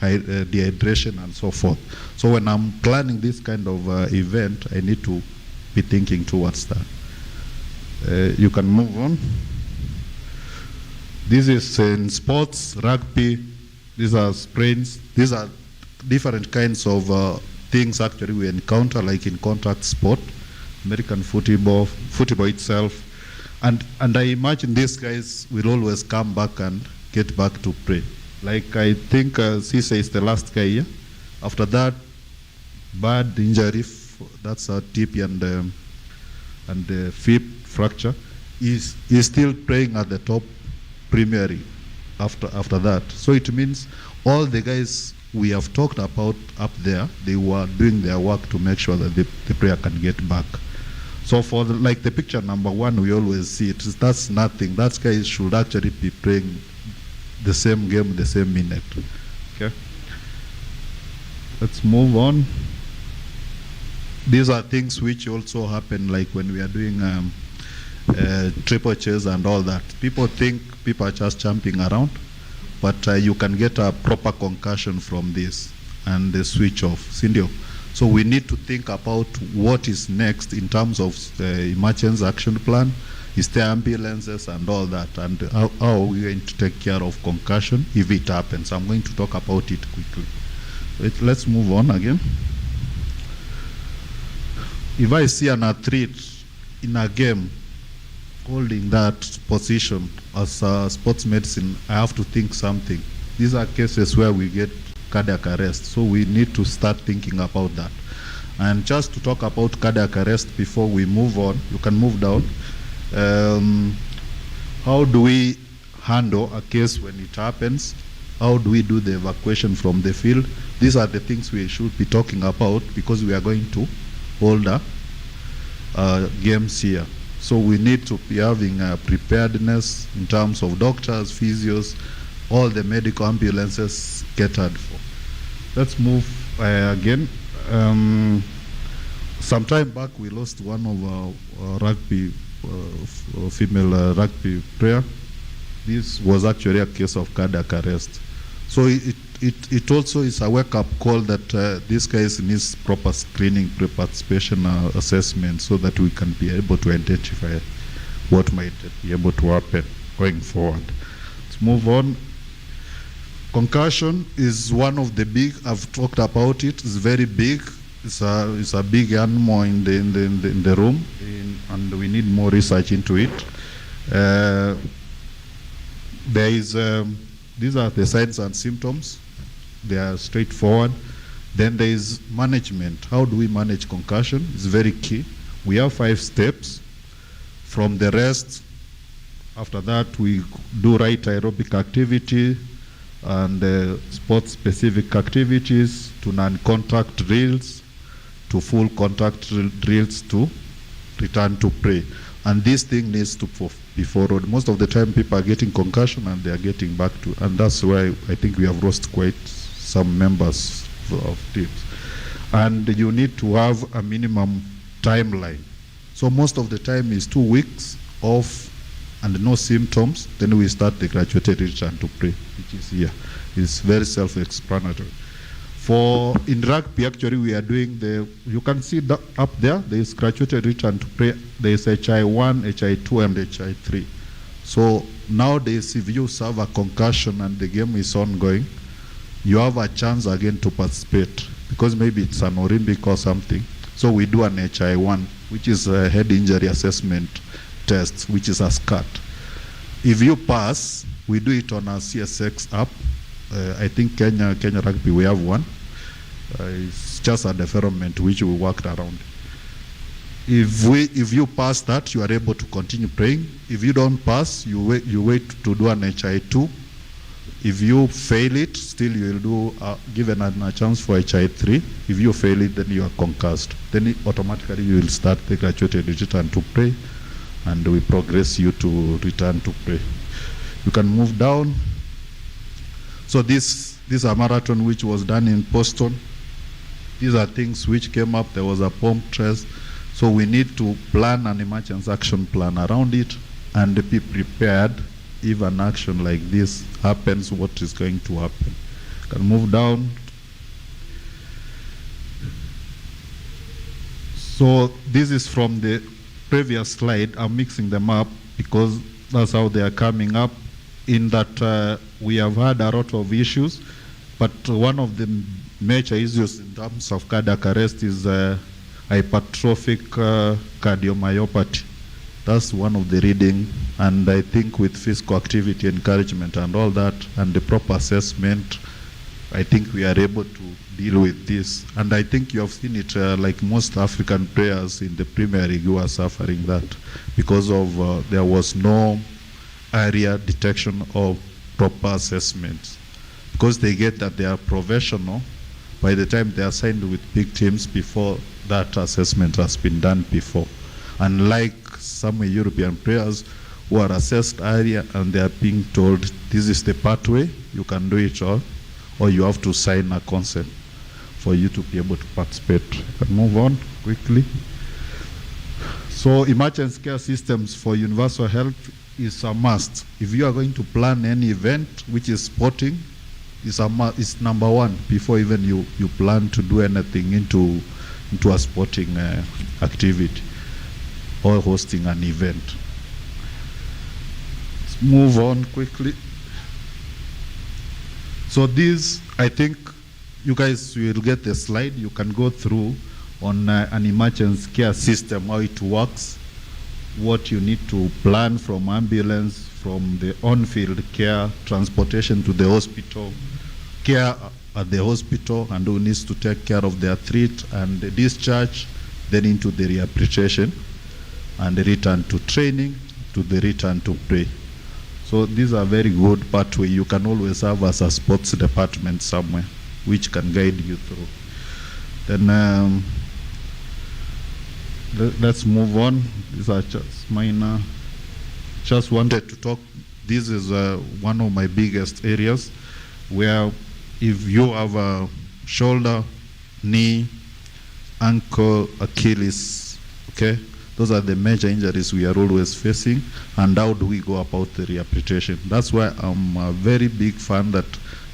dehydration, and so forth. So when I'm planning this kind of event, I need to be thinking towards that. You can move on. This is in sports, rugby, These are sprains. These are different kinds of things actually we encounter, like in contact sport, American football itself. And I imagine these guys will always come back and get back to play. Like I think Cisse is the last guy here. After that, bad injury, that's a TP and the fib fracture. He's still playing at the top Premier League after that. So it means all the guys we have talked about up there, they were doing their work to make sure that the player can get back. So for like the picture number 1, we always see it. That's nothing. That guy should actually be playing the same game, the same minute. Okay. Let's move on. These are things which also happen, like when we are doing triple chase and all that. People think people are just jumping around, but you can get a proper concussion from this and the switch off. Cindy. So we need to think about what is next in terms of the emergency action plan. Is there ambulances and all that, and how are we going to take care of concussion if it happens? I'm going to talk about it quickly. Let's move on again. If I see an athlete in a game holding that position as a sports medicine, I have to think something. These are cases where we get cardiac arrest, so we need to start thinking about that. And just to talk about cardiac arrest before we move on, you can move down. How do we handle a case when it happens? How do we do the evacuation from the field? These are the things we should be talking about because we are going to hold games here. So we need to be having preparedness in terms of doctors, physios, all the medical ambulances catered for. Let's move again. Some time back we lost one of our rugby, female rugby player. This was actually a case of cardiac arrest. So it also is a wake-up call that these guys needs proper screening, pre-participation assessment, so that we can be able to identify what might be able to happen going forward. Let's move on. Concussion is one of the big, I've talked about it, it's very big. It's a big animal in the room, and we need more research into it. There is, these are the signs and symptoms. They are straightforward. Then there is management. How do we manage concussion? It's very key. We have 5 steps. From the rest, after that we do right aerobic activity and sport-specific activities, to non-contact drills, to full contact drills, to return to play. And this thing needs to be followed. Most of the time people are getting concussion and they are getting back to, and that's why I think we have lost quite some members of teams. And you need to have a minimum timeline. So most of the time is 2 weeks off and no symptoms, then we start the graduated return to play, which is here. It's very self-explanatory. In rugby, actually, we are doing you can see that up there is graduated return to play. There is HI1, HI2, and HI3. So nowadays, if you suffer a concussion and the game is ongoing, you have a chance again to participate, because maybe it's an Olympic or something. So we do an HI1, which is a head injury assessment test, which is a SCAT. If you pass, we do it on our CSX app. I think Kenya Rugby, we have one. It's just a development which we worked around. If you pass that, you are able to continue playing. If you don't pass, you wait to do an HI2. If you fail it, still you will do given a chance for HI3. If you fail it, then you are concussed. Then automatically you will start the graduated return to play, and we progress you to return to play. You can move down. So this is a marathon which was done in Boston. These are things which came up. There was a pump trace. So we need to plan an emergency action plan around it and be prepared if an action like this happens, what is going to happen. Can move down. So this is from the previous slide. I'm mixing them up because that's how they are coming up. in that we have had a lot of issues, but one of the major issues in terms of cardiac arrest is hypertrophic cardiomyopathy. That's one of the reading, and I think with physical activity encouragement and all that, and the proper assessment, I think we are able to deal with this. And I think you have seen it like most African players in the Premier League who are suffering that because of there was no area detection or proper assessments. Because they get that they are professional by the time they are signed with big teams before that assessment has been done before. Unlike some European players who are assessed area and they are being told this is the pathway, you can do it all, or you have to sign a consent for you to be able to participate. I can move on quickly. So emergency care systems for universal health is a must. If you are going to plan any event which is sporting, it's number one before even you plan to do anything into a sporting activity or hosting an event. Let's move on quickly. So these, I think you guys will get the slide. You can go through on an emergency care system, how it works, what you need to plan from ambulance, from the on-field care, transportation to the hospital, care at the hospital, and who needs to take care of the athlete, and the discharge, then into the rehabilitation, and the return to training, to the return to play. So these are very good pathway. You can always have as a sports department somewhere, which can guide you through. Then let's move on. These are just minor. Just wanted to talk. This is one of my biggest areas where if you have a shoulder, knee, ankle, Achilles, okay, those are the major injuries we are always facing, and how do we go about the rehabilitation? That's why I'm a very big fan that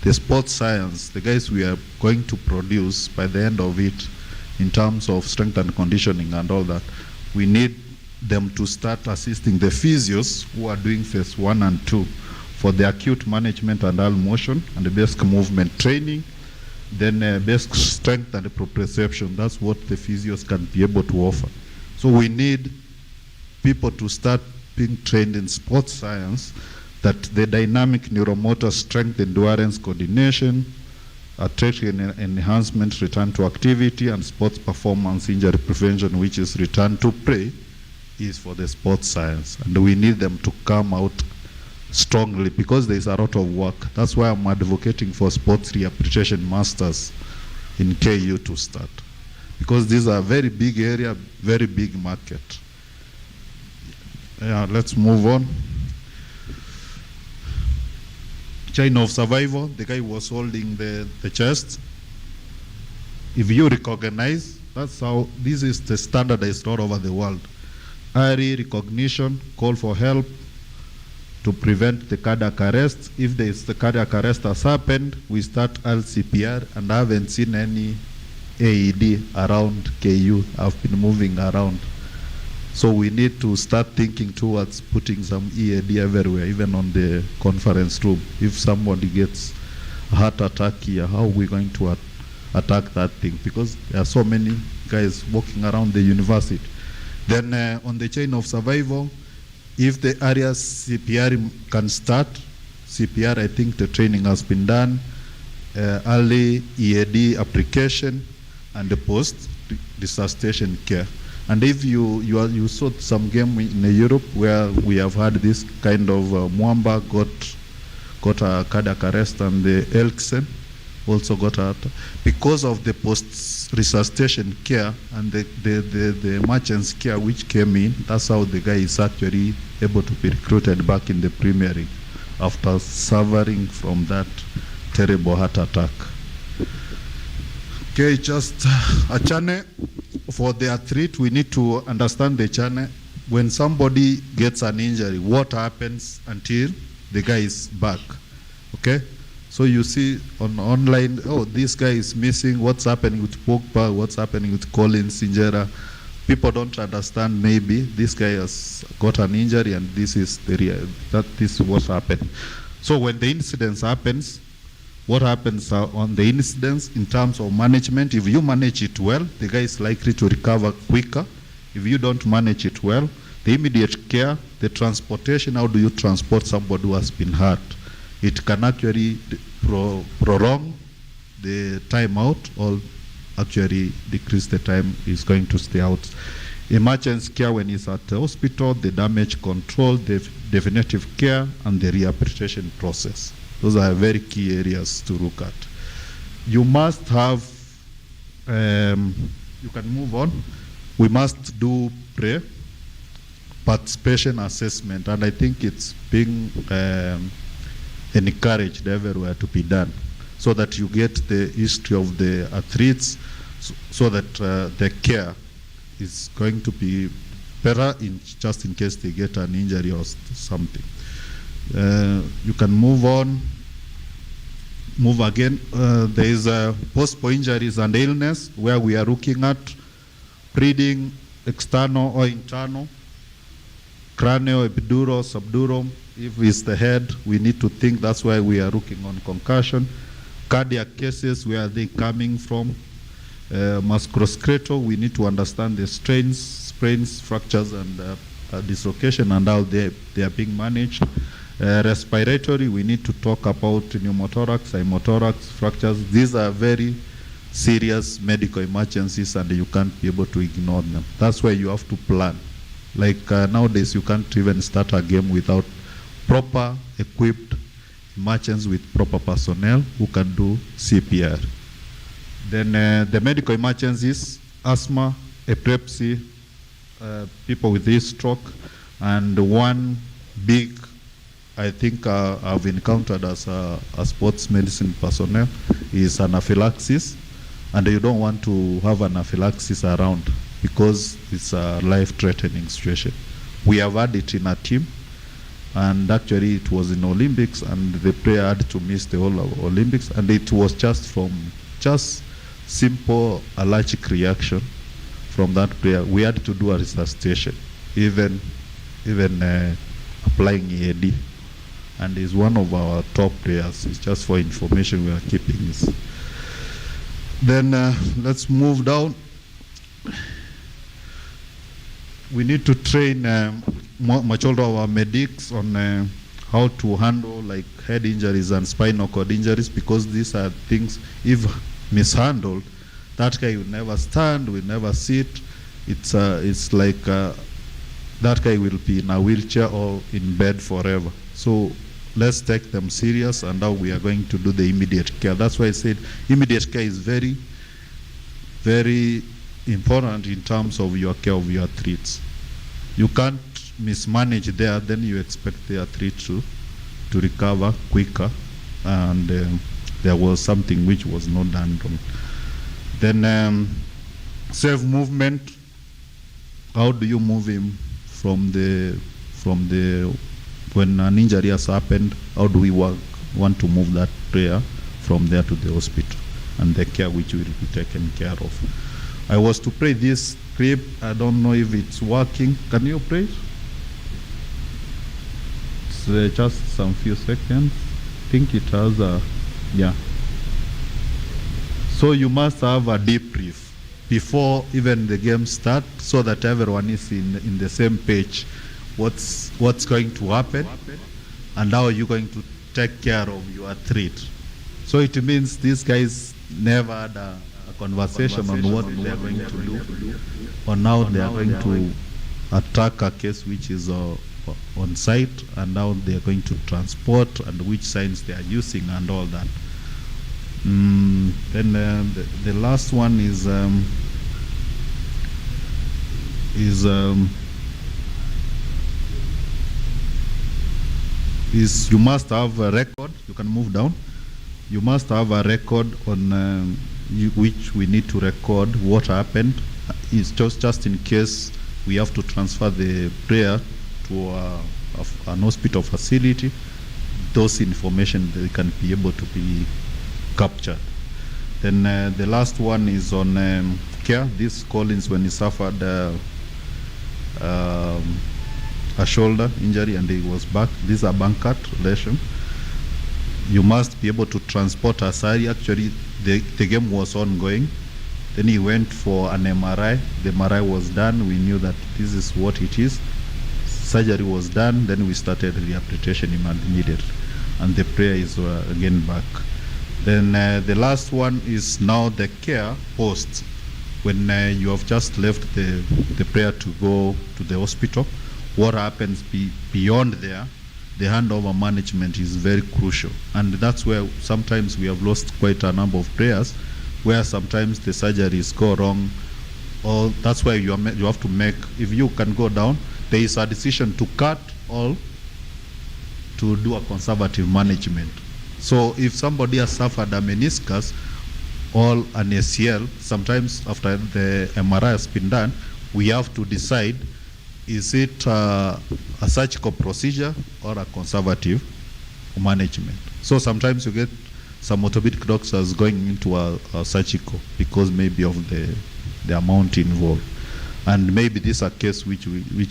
the sports science, the guys we are going to produce by the end of it, in terms of strength and conditioning and all that, we need them to start assisting the physios who are doing phase 1 and 2 for the acute management and all motion and the basic movement training, then basic strength and proprioception. That's what the physios can be able to offer. So we need people to start being trained in sports science, that the dynamic neuromotor strength, endurance, coordination, athletic enhancement, return to activity, and sports performance injury prevention, which is return to play, is for the sports science. And we need them to come out strongly because there is a lot of work. That's why I'm advocating for sports rehabilitation masters in KU to start. Because these are very big area, very big market. Yeah, let's move on. Chain of survival, the guy was holding the chest. If you recognize, that's how, this is the standardized all over the world. Early recognition, call for help to prevent the cardiac arrest. If there is the cardiac arrest has happened, we start LCPR, and I haven't seen any AED around KU. I've been moving around. So we need to start thinking towards putting some EAD everywhere, even on the conference room. If somebody gets a heart attack here, how are we going to attack that thing? Because there are so many guys walking around the university. Then on the chain of survival, if the area CPR can start, CPR, I think the training has been done, early EAD application, and the post-resuscitation care. And if you saw some game in Europe where we have had this kind of Mwamba got a cardiac arrest, and the Elksen also got a, because of the post-resuscitation care and the emergency care which came in. That's how the guy is actually able to be recruited back in the Premier League after suffering from that terrible heart attack. Okay, just a channel for the athlete. We need to understand the channel. When somebody gets an injury, what happens until the guy is back? Okay, so you see on online, oh, this guy is missing. What's happening with Pogba? What's happening with Collins, Injera? people don't understand, maybe this guy has got an injury and this is this is what happened. So when the incident happens, what happens on the incidents in terms of management, if you manage it well, the guy is likely to recover quicker. If you don't manage it well, the immediate care, the transportation, how do you transport somebody who has been hurt? It can actually prolong the time out or actually decrease the time he's going to stay out. Emergency care when he's at the hospital, the damage control, the definitive care, and the rehabilitation process. Those are very key areas to look at. You must have, you can move on. We must do participation assessment, and I think it's being encouraged everywhere to be done, so that you get the history of the athletes, so that the care is going to be better just in case they get an injury or something. You can move on. Move again. There is post-sport injuries and illness, where we are looking at breathing, external or internal, cranial, epidural, subdural. If it's the head, we need to think. That's why we are looking on concussion. Cardiac cases, where are they coming from? Musculoskeletal, we need to understand the strains, sprains, fractures, and dislocation, and how they are being managed. Respiratory, we need to talk about pneumothorax, hemothorax, fractures. These are very serious medical emergencies, and you can't be able to ignore them. That's why you have to plan. Like nowadays, you can't even start a game without proper equipped emergency with proper personnel who can do CPR. Then the medical emergencies, asthma, epilepsy, people with heat stroke, and one big, I think I've encountered as a sports medicine personnel, is anaphylaxis. And you don't want to have anaphylaxis around, because it's a life-threatening situation. We have had it in a team, and actually it was in Olympics, and the player had to miss the whole of Olympics, and it was just from simple allergic reaction from that player. We had to do a resuscitation, even applying EAD, and is one of our top players. It's just for information we are keeping this. Then let's move down. We need to train much older our medics on how to handle like head injuries and spinal cord injuries, because these are things, if mishandled, that guy will never stand, will never sit. It's like that guy will be in a wheelchair or in bed forever. So let's take them serious, and now we are going to do the immediate care. That's why I said immediate care is very, very important in terms of your care of your athletes. You can't mismanage there, then you expect the athlete to recover quicker, and there was something which was not done wrong. Then safe movement. How do you move him from the when an injury has happened? How do we want to move that player from there to the hospital, and the care which will be taken care of? I was to play this clip. I don't know if it's working. Can you play it? It's just some few seconds. I think it has a, yeah. So you must have a debrief before even the game starts, so that everyone is in the same page. What's going to happen, and how are you going to take care of your athlete? So it means these guys never had a conversation on what they are going to do, on how they are going to attack a case which is on site, and how they are going to transport, and which signs they are using, and all that. Then the last one is you must have a record. You can move down. You must have a record on which we need to record what happened. It's just in case we have to transfer the player to an hospital facility. Those information, they can be able to be captured. Then the last one is on care. This Collins, when he suffered a shoulder injury and he was back. These are Bankat relation. You must be able to transport Asari. Actually, the game was ongoing. Then he went for an MRI. The MRI was done. We knew that this is what it is. Surgery was done. Then we started rehabilitation immediately. And the prayer is again back. Then the last one is now the care post. When you have just left the prayer to go to the hospital, what happens beyond there, the handover management is very crucial. And that's where sometimes we have lost quite a number of prayers, where sometimes the surgeries go wrong, or that's why you have to make, if you can go down, there is a decision to cut all to do a conservative management. So if somebody has suffered a meniscus or an ACL, sometimes after the MRI has been done, we have to decide, is it a surgical procedure or a conservative management? So sometimes you get some orthopedic doctors going into a surgical because maybe of the amount involved. And maybe this is a case which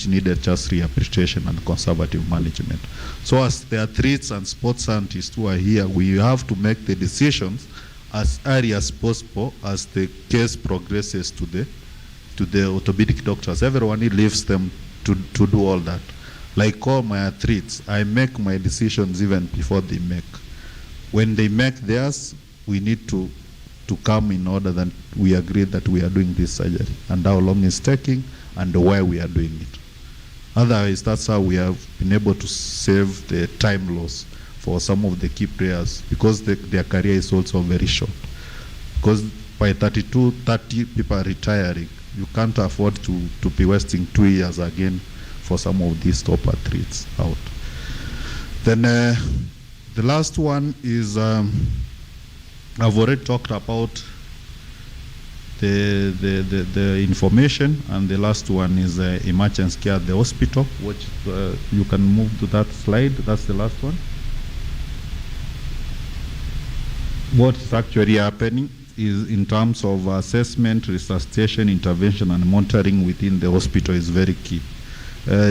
needed just rehabilitation and conservative management. So as the athletes and sports scientists who are here, we have to make the decisions as early as possible as the case progresses to the orthopedic doctors. Everyone leaves them to do all that. Like all my athletes, I make my decisions even before they make. When they make theirs, we need to come in order that we agree that we are doing this surgery and how long it's taking and why we are doing it. Otherwise, that's how we have been able to save the time loss for some of the key players, because their career is also very short. Because by 32, 30 people are retiring. You can't afford to be wasting 2 years again for some of these top athletes out. Then the last one is, I've already talked about the information, and the last one is emergency care at the hospital, which you can move to that slide. That's the last one. What is actually happening is, in terms of assessment, resuscitation, intervention, and monitoring within the hospital is very key.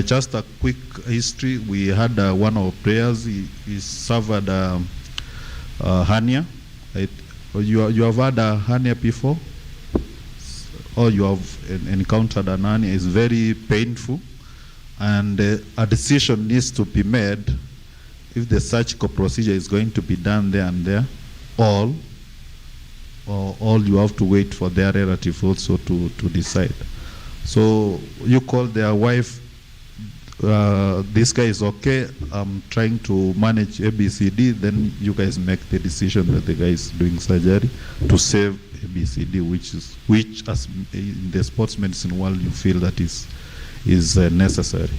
Just a quick history. We had one of our players. He suffered a hernia. You have had a hernia before, or you have encountered an hernia. It's very painful, and a decision needs to be made if the surgical procedure is going to be done there and there, or you have to wait for their relative also to decide. So you call their wife, this guy is okay, I'm trying to manage ABCD, then you guys make the decision that the guy is doing surgery to save ABCD, which as in the sports medicine world you feel that is necessary.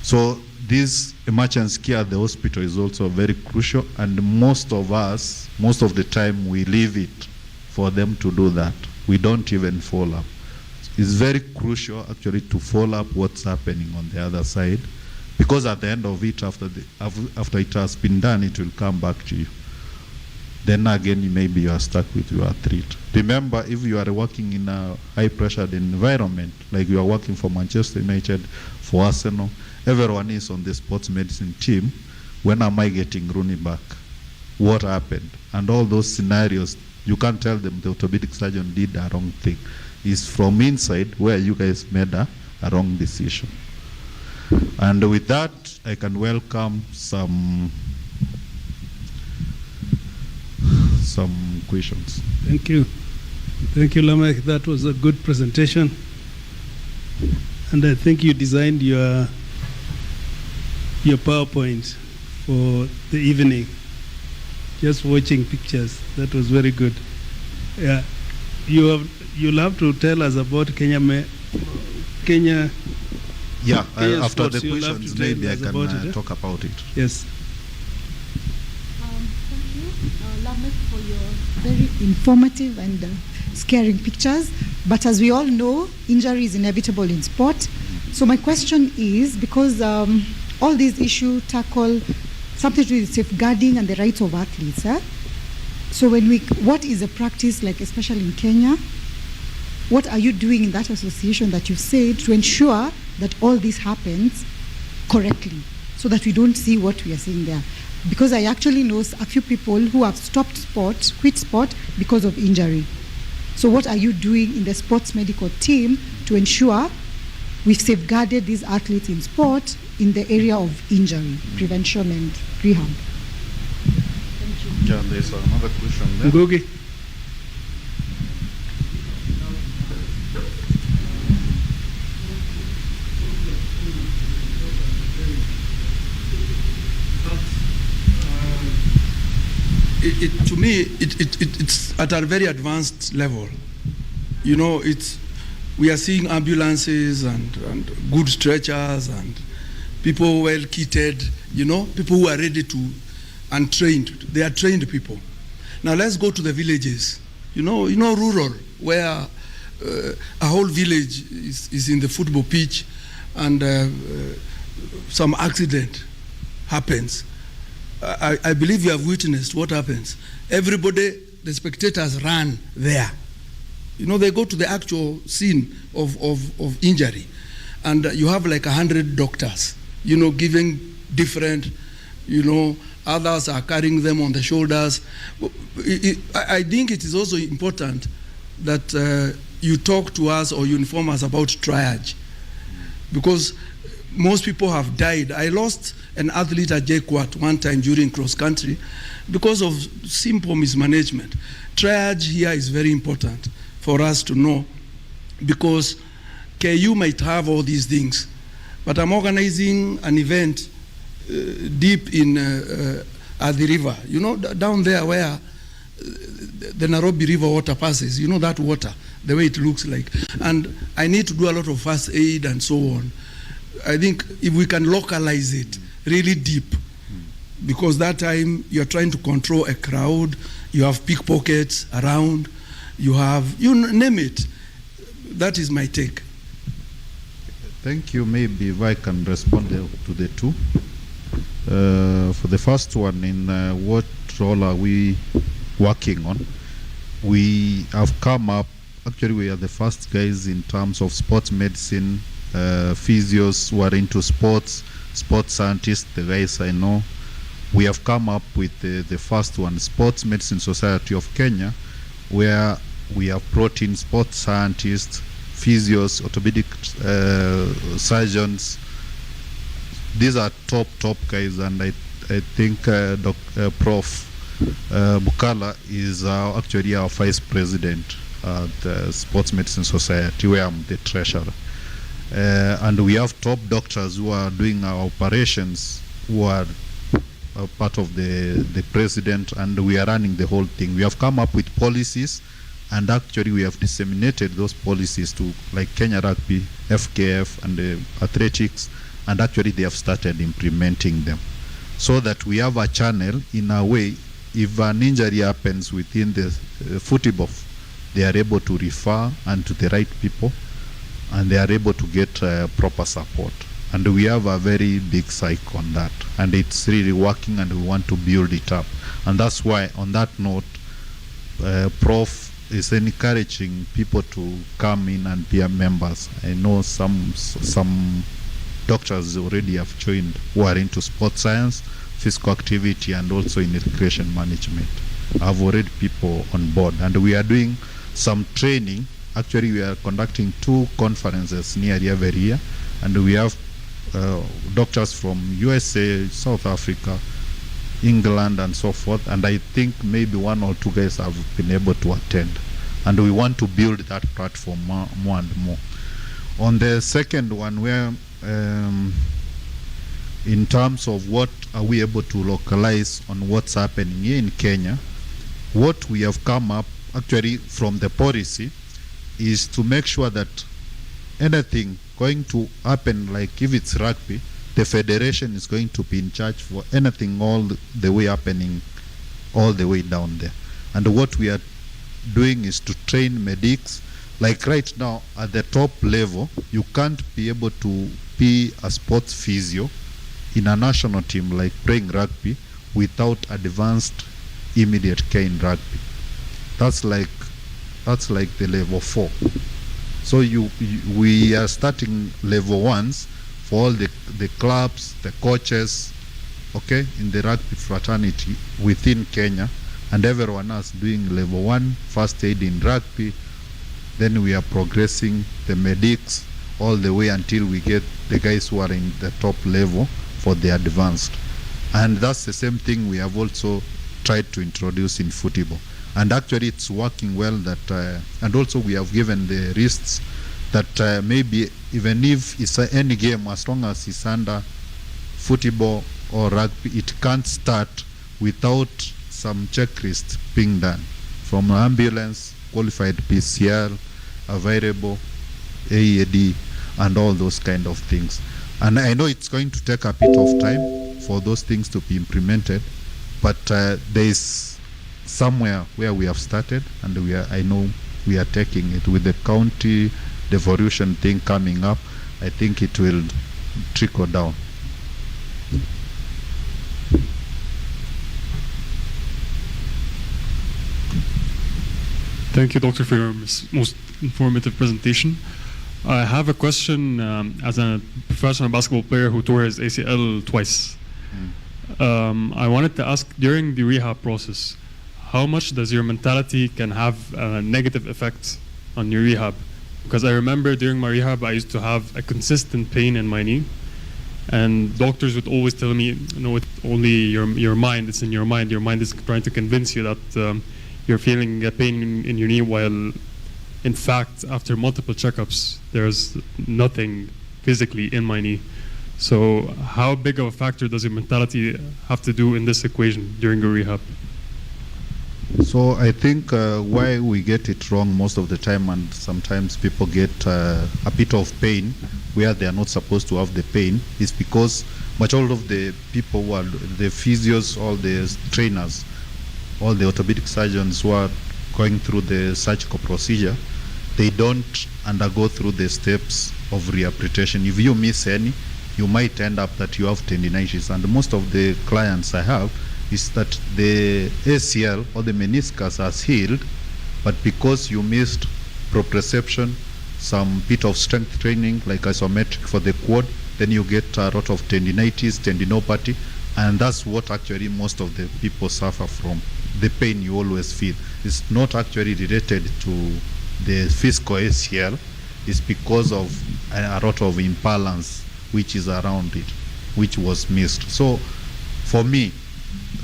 So this emergency care at the hospital is also very crucial, and most of the time we leave it for them to do that. We don't even follow up. It's very crucial actually to follow up what's happening on the other side, because at the end of it, after it has been done, it will come back to you. Then again, maybe you are stuck with your athlete. Remember, if you are working in a high-pressured environment, like you are working for Manchester United, for Arsenal, everyone is on the sports medicine team. When am I getting Rooney back? What happened? And all those scenarios, you can't tell them the orthopedic surgeon did a wrong thing. It's from inside where you guys made a wrong decision. And with that, I can welcome some questions. Thank you. Thank you, Lamek. That was a good presentation. And I think you designed your PowerPoint for the evening. Just watching pictures. That was very good. Yeah. You'll have to tell us about Kenya. Yeah, Kenya after sports, the questions, maybe I can talk about it. Yes. Thank you, Lamek, for your very informative and scaring pictures. But as we all know, injury is inevitable in sport. So my question is, because all these issues tackle something to do with safeguarding and the rights of athletes. So what is a practice, like especially in Kenya, what are you doing in that association that you said to ensure that all this happens correctly, so that we don't see what we are seeing there? Because I actually know a few people who have stopped sport, quit sport because of injury. So what are you doing in the sports medical team to ensure we've safeguarded these athletes in sport in the area of injury prevention and rehab? Thank you. Yeah, there's another question there. Ngugi. To me, it's at a very advanced level. You know, we are seeing ambulances and good stretchers and people well kitted, you know, people who are ready to, and trained. They are trained people. Now let's go to the villages. You know, rural, where a whole village is in the football pitch and some accident happens. I believe you have witnessed what happens. Everybody, the spectators run there. You know, they go to the actual scene of injury. And you have like 100 doctors, you know, giving different, you know, others are carrying them on the shoulders. I think it is also important that you talk to us or you inform us about triage, because most people have died. I lost an athlete at JKUAT one time during cross country because of simple mismanagement. Triage here is very important for us to know, because KU might have all these things, but I'm organizing an event deep in at the river, you know, down there where the Nairobi River water passes, you know that water, the way it looks like. And I need to do a lot of first aid and so on. I think if we can localize it really deep, because that time you're trying to control a crowd, you have pickpockets around, you have, you name it. That is my take. Thank you. Maybe if I can respond to the two. For the first one, in what role are we working on? We have come up, actually we are the first guys in terms of sports medicine, physios who are into sports scientists, the guys I know. We have come up with the first one, Sports Medicine Society of Kenya, where we have brought in sports scientists, physios, orthopedic surgeons. These are top guys, and I think Prof. Bukala is actually our vice president at the Sports Medicine Society, where I'm the treasurer. And we have top doctors who are doing our operations, who are part of the president, and we are running the whole thing. We have come up with policies, and actually we have disseminated those policies to like Kenya Rugby, FKF, and athletics, and actually they have started implementing them, so that we have a channel in a way. If an injury happens within the football, they are able to refer and to the right people, and they are able to get proper support. And we have a very big psych on that, and it's really working, and we want to build it up. And that's why, on that note, Prof is encouraging people to come in and be members. I know some doctors already have joined who are into sports science, physical activity, and also in recreation management. I've already people on board, and we are doing some training. Actually, we are conducting 2 conferences nearly every year, and we have doctors from USA, South Africa, England, and so forth. And I think maybe 1 or 2 guys have been able to attend. And we want to build that platform more and more. On the second one, where in terms of what are we able to localize on what's happening here in Kenya, what we have come up actually from the policy is to make sure that anything going to happen, like if it's rugby, the federation is going to be in charge for anything all the way happening all the way down there. And what we are doing is to train medics. Like right now at the top level, you can't be able to be a sports physio in a national team like playing rugby without advanced immediate care in rugby. That's like the level 4. So we are starting level 1s for all the clubs, the coaches, okay, in the rugby fraternity within Kenya, and everyone else doing level 1 first aid in rugby. Then we are progressing the medics all the way until we get the guys who are in the top level for the advanced. And that's the same thing we have also tried to introduce in football. And actually it's working well, that and also we have given the risks that maybe even if it's any game, as long as it's under football or rugby, it can't start without some checklist being done, from ambulance, qualified PCR, available, AED, and all those kind of things. And I know it's going to take a bit of time for those things to be implemented, but there is somewhere where we have started, and I know we are taking it with the county devolution thing coming up. I think it will trickle down. Thank you, Doctor, for your most informative presentation. I have a question as a professional basketball player who tore his ACL twice. I wanted to ask, during the rehab process, how much does your mentality can have a negative effect on your rehab? Because I remember during my rehab, I used to have a consistent pain in my knee, and doctors would always tell me, no, it's only your mind, it's in your mind. Your mind is trying to convince you that you're feeling a pain in your knee, while in fact, after multiple checkups, there's nothing physically in my knee. So how big of a factor does your mentality have to do in this equation during your rehab? So I think why we get it wrong most of the time, and sometimes people get a bit of pain where they are not supposed to have the pain, is because much all of the people who are the physios, all the trainers, all the orthopedic surgeons who are going through the surgical procedure, they don't undergo through the steps of rehabilitation. If you miss any, you might end up that you have tendinitis. And most of the clients I have is that the ACL or the meniscus has healed, but because you missed proprioception, some bit of strength training like isometric for the quad, then you get a lot of tendinitis, tendinopathy, and that's what actually most of the people suffer from. The pain you always feel is not actually related to the physical ACL, it's because of a lot of imbalance which is around it, which was missed. So for me,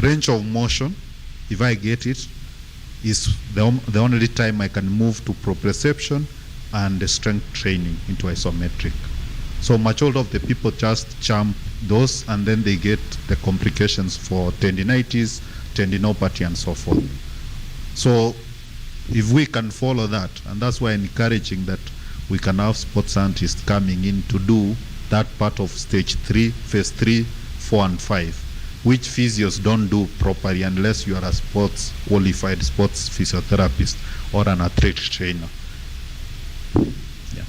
range of motion, if I get it, is the only time I can move to proprioception and the strength training into isometric. So much of the people just jump those, and then they get the complications for tendinitis, tendinopathy, and so forth. So if we can follow that, and that's why I'm encouraging that we can have sports scientists coming in to do that part of stage 3, phase 3, 4, and 5, which physios don't do properly unless you are a sports qualified sports physiotherapist or an athletic trainer. Yeah.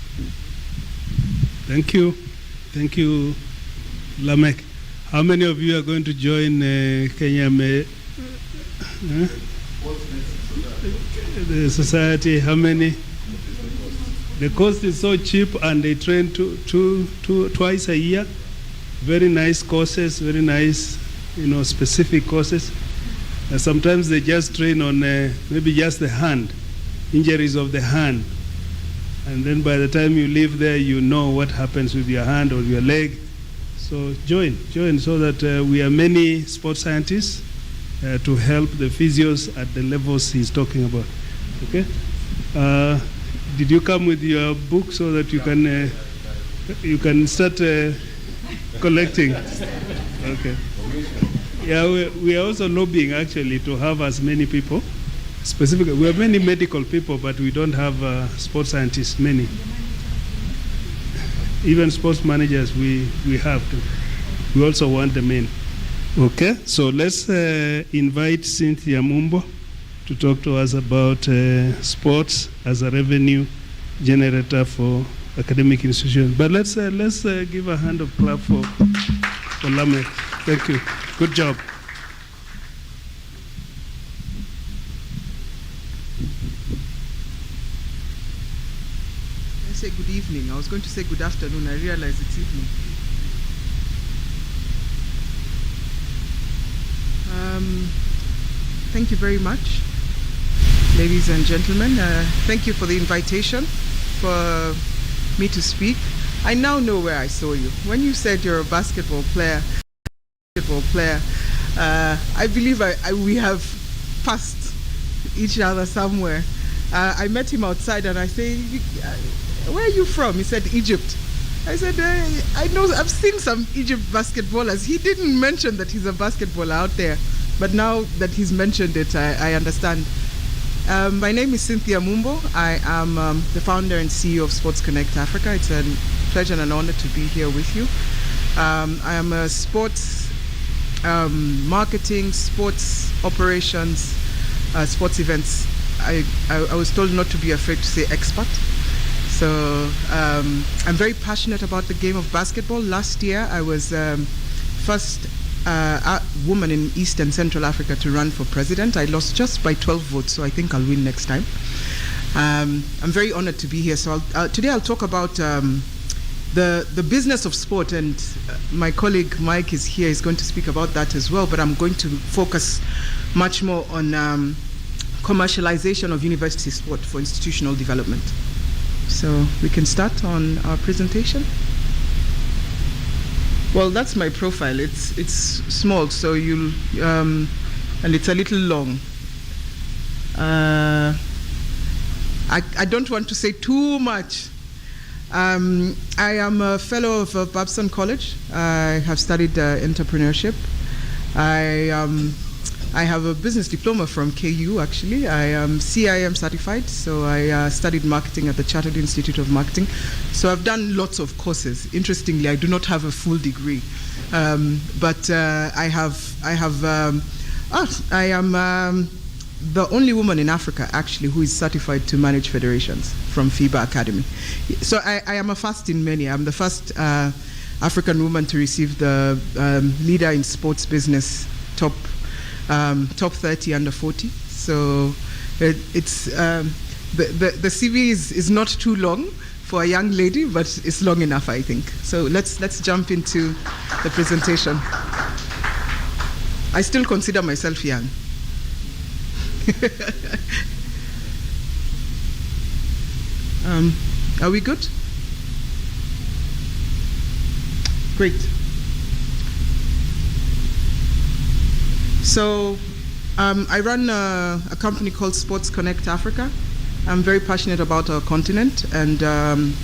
Thank you. Thank you, Lamek. How many of you are going to join Kenya the society? How many? The cost is so cheap, and they train twice a year. Very nice courses, very nice, specific courses. Sometimes they just train on maybe just the hand, injuries of the hand. And then by the time you leave there, you know what happens with your hand or your leg. So join so that we are many sports scientists to help the physios at the levels he's talking about. Okay? Did you come with your book so that you can start collecting? Okay. Yeah, we are also lobbying actually to have as many people. Specifically, we have many medical people, but we don't have sports scientists, many. Even sports managers, we have to. We also want them in. Okay, so let's invite Cynthia Mumbo to talk to us about sports as a revenue generator for academic institutions. But let's give a hand of clap for Lamek. Thank you. Good job. good evening. I was going to say good afternoon. I realize it's evening. Thank you very much, ladies and gentlemen. Thank you for the invitation for me to speak. I now know where I saw you. When you said you're a basketball player, I believe we have passed each other somewhere. I met him outside and I say, where are you from? He said, Egypt. I said, I know, I've seen some Egypt basketballers. He didn't mention that he's a basketballer out there, but now that he's mentioned it, I understand. My name is Cynthia Mumbo. I am the founder and CEO of Sports Connect Africa. It's a pleasure and an honor to be here with you. I am a sports marketing, sports operations, sports events. I was told not to be afraid to say expert. So I'm very passionate about the game of basketball. Last year I was first woman in East and Central Africa to run for president. I lost just by 12 votes, so I think I'll win next time. I'm very honored to be here. So today I'll talk about the business of sport, and my colleague Mike is here. He's going to speak about that as well, but I'm going to focus much more on commercialization of university sport for institutional development. So we can start on our presentation. Well, that's my profile. It's small, so you'll and it's a little long. I don't want to say too much. I am a fellow of Babson College. I have studied entrepreneurship. I have a business diploma from KU, actually. I am CIM certified, so I studied marketing at the Chartered Institute of Marketing. So I've done lots of courses. Interestingly, I do not have a full degree, but I am the only woman in Africa, actually, who is certified to manage federations from FIBA Academy. So I am a first in many. I'm the first African woman to receive the Leader in Sports Business top 30 under 40. So it's the CV is not too long for a young lady, but it's long enough, I think. So let's jump into the presentation. I still consider myself young. Are we good? Great. So I run a company called Sports Connect Africa. I'm very passionate about our continent and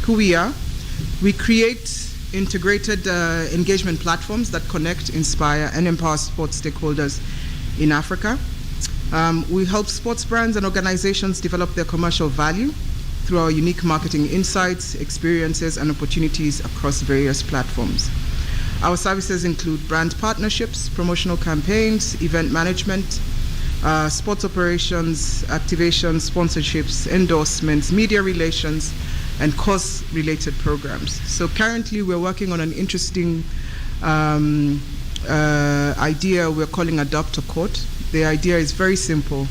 who we are. We create integrated engagement platforms that connect, inspire, and empower sports stakeholders in Africa. We help sports brands and organizations develop their commercial value through our unique marketing insights, experiences, and opportunities across various platforms. Our services include brand partnerships, promotional campaigns, event management, sports operations, activations, sponsorships, endorsements, media relations, and cause-related programs. So currently we're working on an interesting idea we're calling Adopt a Court. The idea is very simple.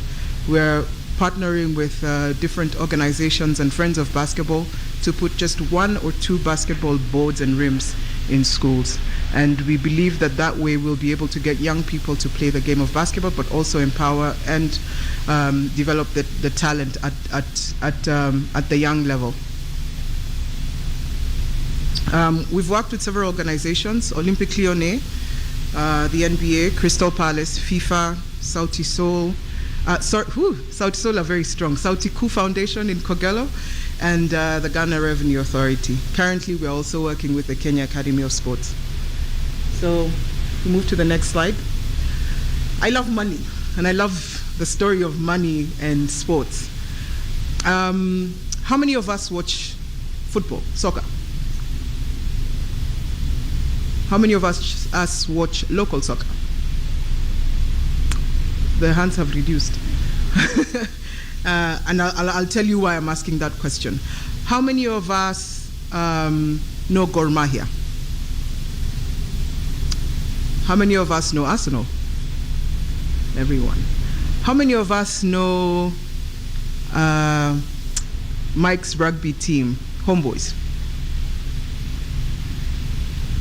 We're partnering with different organizations and friends of basketball to put just 1 or 2 basketball boards and rims in schools. And we believe that that way we'll be able to get young people to play the game of basketball, but also empower and develop the talent at the young level. We've worked with several organizations: Olympique Lyonnais, the NBA, Crystal Palace, FIFA, Sauti Sol. Sauti Sol are very strong. Sauti Ku Foundation in Kogelo, and the Ncaa Revenue Authority. Currently, we're also working with the Kenya Academy of Sports. So, we move to the next slide. I love money, and I love the story of money and sports. How many of us watch football, soccer? How many of us watch local soccer? The hands have reduced. And I'll tell you why I'm asking that question. How many of us know Gor Mahia? How many of us know Arsenal? Everyone. How many of us know Mike's rugby team, Homeboys.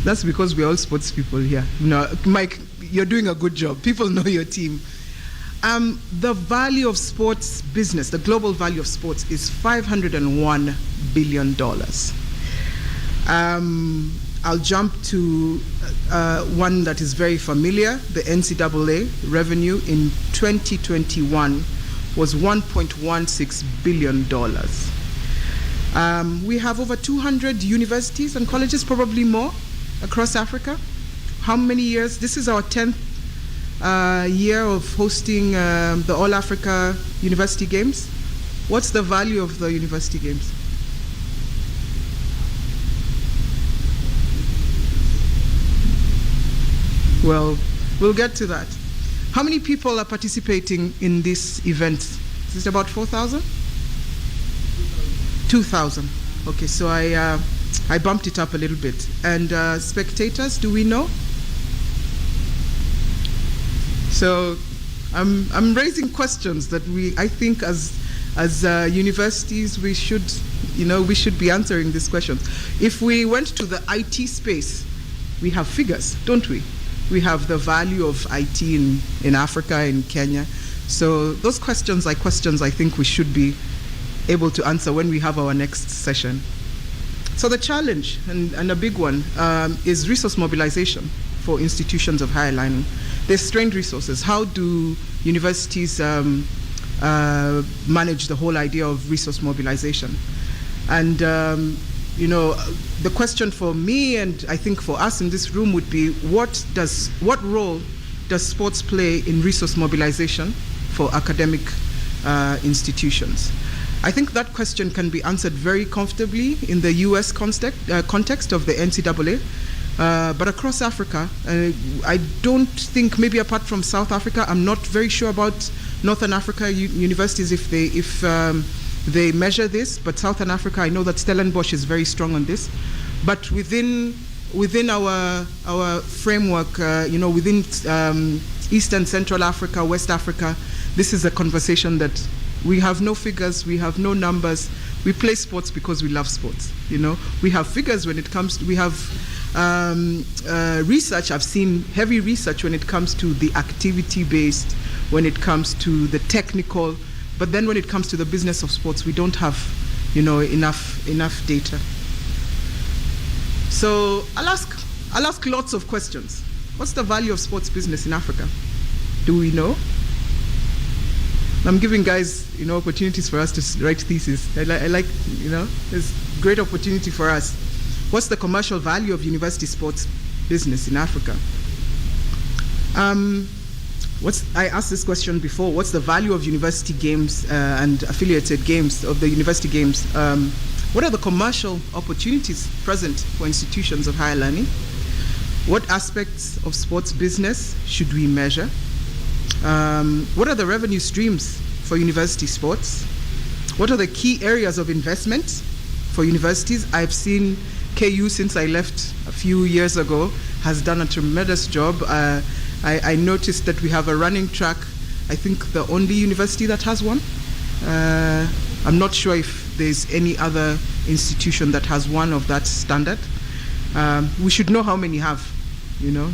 That's because we're all sports people here. No, Mike, you're doing a good job. People know your team. The value of sports business, the global value of sports, is $501 billion. I'll jump to one that is very familiar. The Ncaa revenue in 2021 was $1.16 billion. We have over 200 universities and colleges, probably more, across Africa. How many years? This is our 10th year of hosting the All Africa University Games. What's the value of the University Games? Well, we'll get to that. How many people are participating in this event? Is it about 4,000? 2,000. Okay, so I bumped it up a little bit. And spectators, do we know? So I'm raising questions that I think as universities we should be answering these questions. If we went to the IT space, we have figures, don't we? We have the value of IT in Africa, in Kenya. So those questions are questions I think we should be able to answer when we have our next session. So the challenge, and a big one, is resource mobilization for institutions of higher learning. There's strained resources. How do universities manage the whole idea of resource mobilization? And the question for me, and I think for us in this room, would be what role does sports play in resource mobilization for academic institutions? I think that question can be answered very comfortably in the US context of the Ncaa, but across Africa, I don't think, maybe apart from South Africa, I'm not very sure about Northern Africa universities if they measure this, but Southern Africa, I know that Stellenbosch is very strong on this. But within our framework, within East and Central Africa, West Africa, this is a conversation that we have no figures, we have no numbers. We play sports because we love sports. We have figures when it comes to, we have research. I've seen heavy research when it comes to the activity-based, when it comes to the technical. But then when it comes to the business of sports, we don't have, enough data. So I'll ask lots of questions. What's the value of sports business in Africa? Do we know? I'm giving guys, opportunities for us to write theses. I like, there's great opportunity for us. What's the commercial value of university sports business in Africa? I asked this question before. What's the value of university games and affiliated games, of the university games? What are the commercial opportunities present for institutions of higher learning? What aspects of sports business should we measure? What are the revenue streams for university sports? What are the key areas of investment for universities? I've seen KU, since I left a few years ago, has done a tremendous job. I noticed that we have a running track, I think the only university that has one. I'm not sure if there's any other institution that has one of that standard. We should know how many have,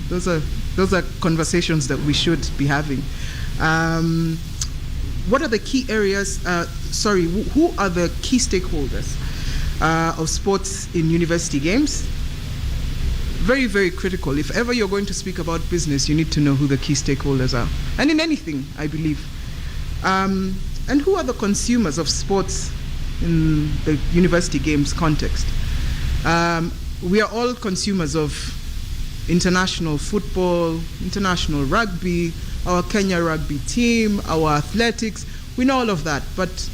those are conversations that we should be having. What are the key areas, who are the key stakeholders of sports in university games? Very, very critical. If ever you're going to speak about business, you need to know who the key stakeholders are. And in anything, I believe. And who are the consumers of sports in the university games context? We are all consumers of international football, international rugby, our Kenya rugby team, our athletics. We know all of that. But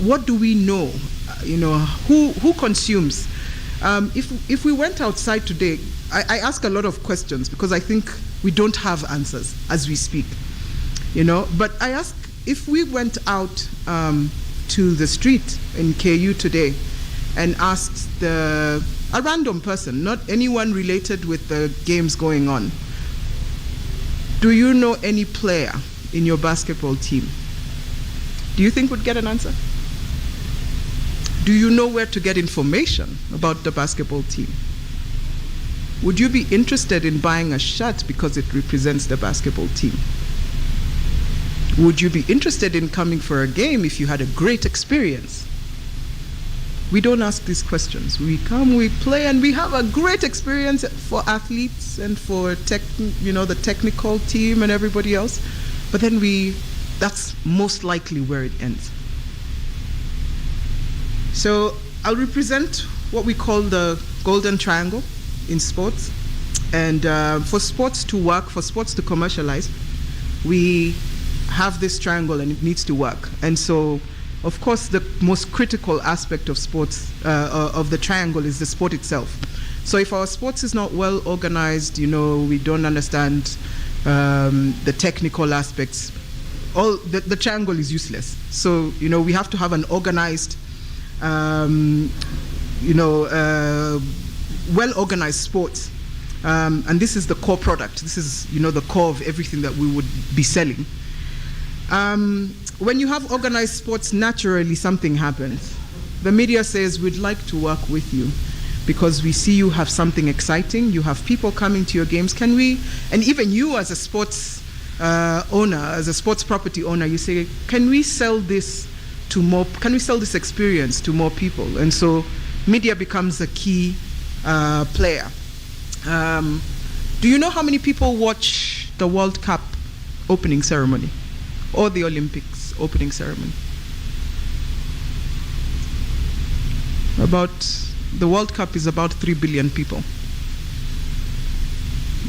what do we know? Who consumes? If we went outside today, I ask a lot of questions because I think we don't have answers as we speak, But I ask, if we went out to the street in KU today and asked a random person, not anyone related with the games going on, do you know any player in your basketball team? Do you think we'd get an answer? Do you know where to get information about the basketball team? Would you be interested in buying a shirt because it represents the basketball team? Would you be interested in coming for a game if you had a great experience? We don't ask these questions. We come, we play, and we have a great experience for athletes and for the technical team and everybody else. But then that's most likely where it ends. So I'll represent what we call the golden triangle in sports. And for sports to work, for sports to commercialize, we have this triangle and it needs to work. And so, of course, the most critical aspect of sports, of the triangle, is the sport itself. So if our sports is not well organized, we don't understand the technical aspects, the triangle is useless. So, we have to have an organized, well-organized sport. And this is the core product. This is, the core of everything that we would be selling. When you have organized sports, naturally something happens. The media says, we'd like to work with you because we see you have something exciting. You have people coming to your games. Can we, and even you as a sports owner, as a sports property owner, you say, can we sell this to more, can we sell this experience to more people? And so media becomes a key player. Do you know how many people watch the World Cup opening ceremony or the Olympics opening ceremony? The World Cup is about 3 billion people.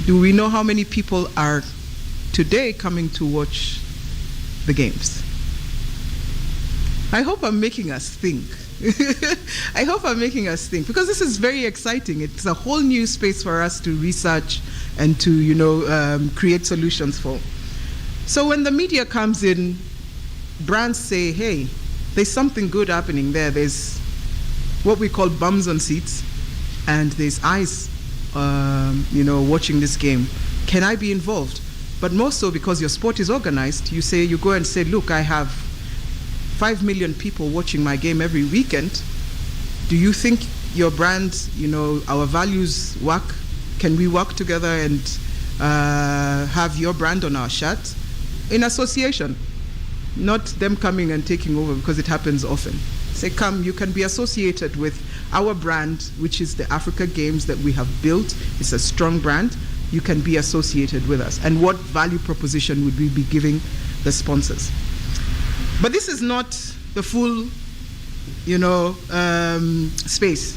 Do we know how many people are today coming to watch the games? I hope I'm making us think. I hope I'm making us think, because this is very exciting. It's a whole new space for us to research and to create solutions for. So when the media comes in, brands say, hey, there's something good happening there. There's what we call bums on seats, and there's eyes watching this game. Can I be involved? But more so because your sport is organized, you go and say, look, I have 5 million people watching my game every weekend. Do you think your brand, our values work? Can we work together and have your brand on our shirt? In association, not them coming and taking over, because it happens often. Say, come, you can be associated with our brand, which is the Africa Games that we have built. It's a strong brand. You can be associated with us. And what value proposition would we be giving the sponsors? But this is not the full, space.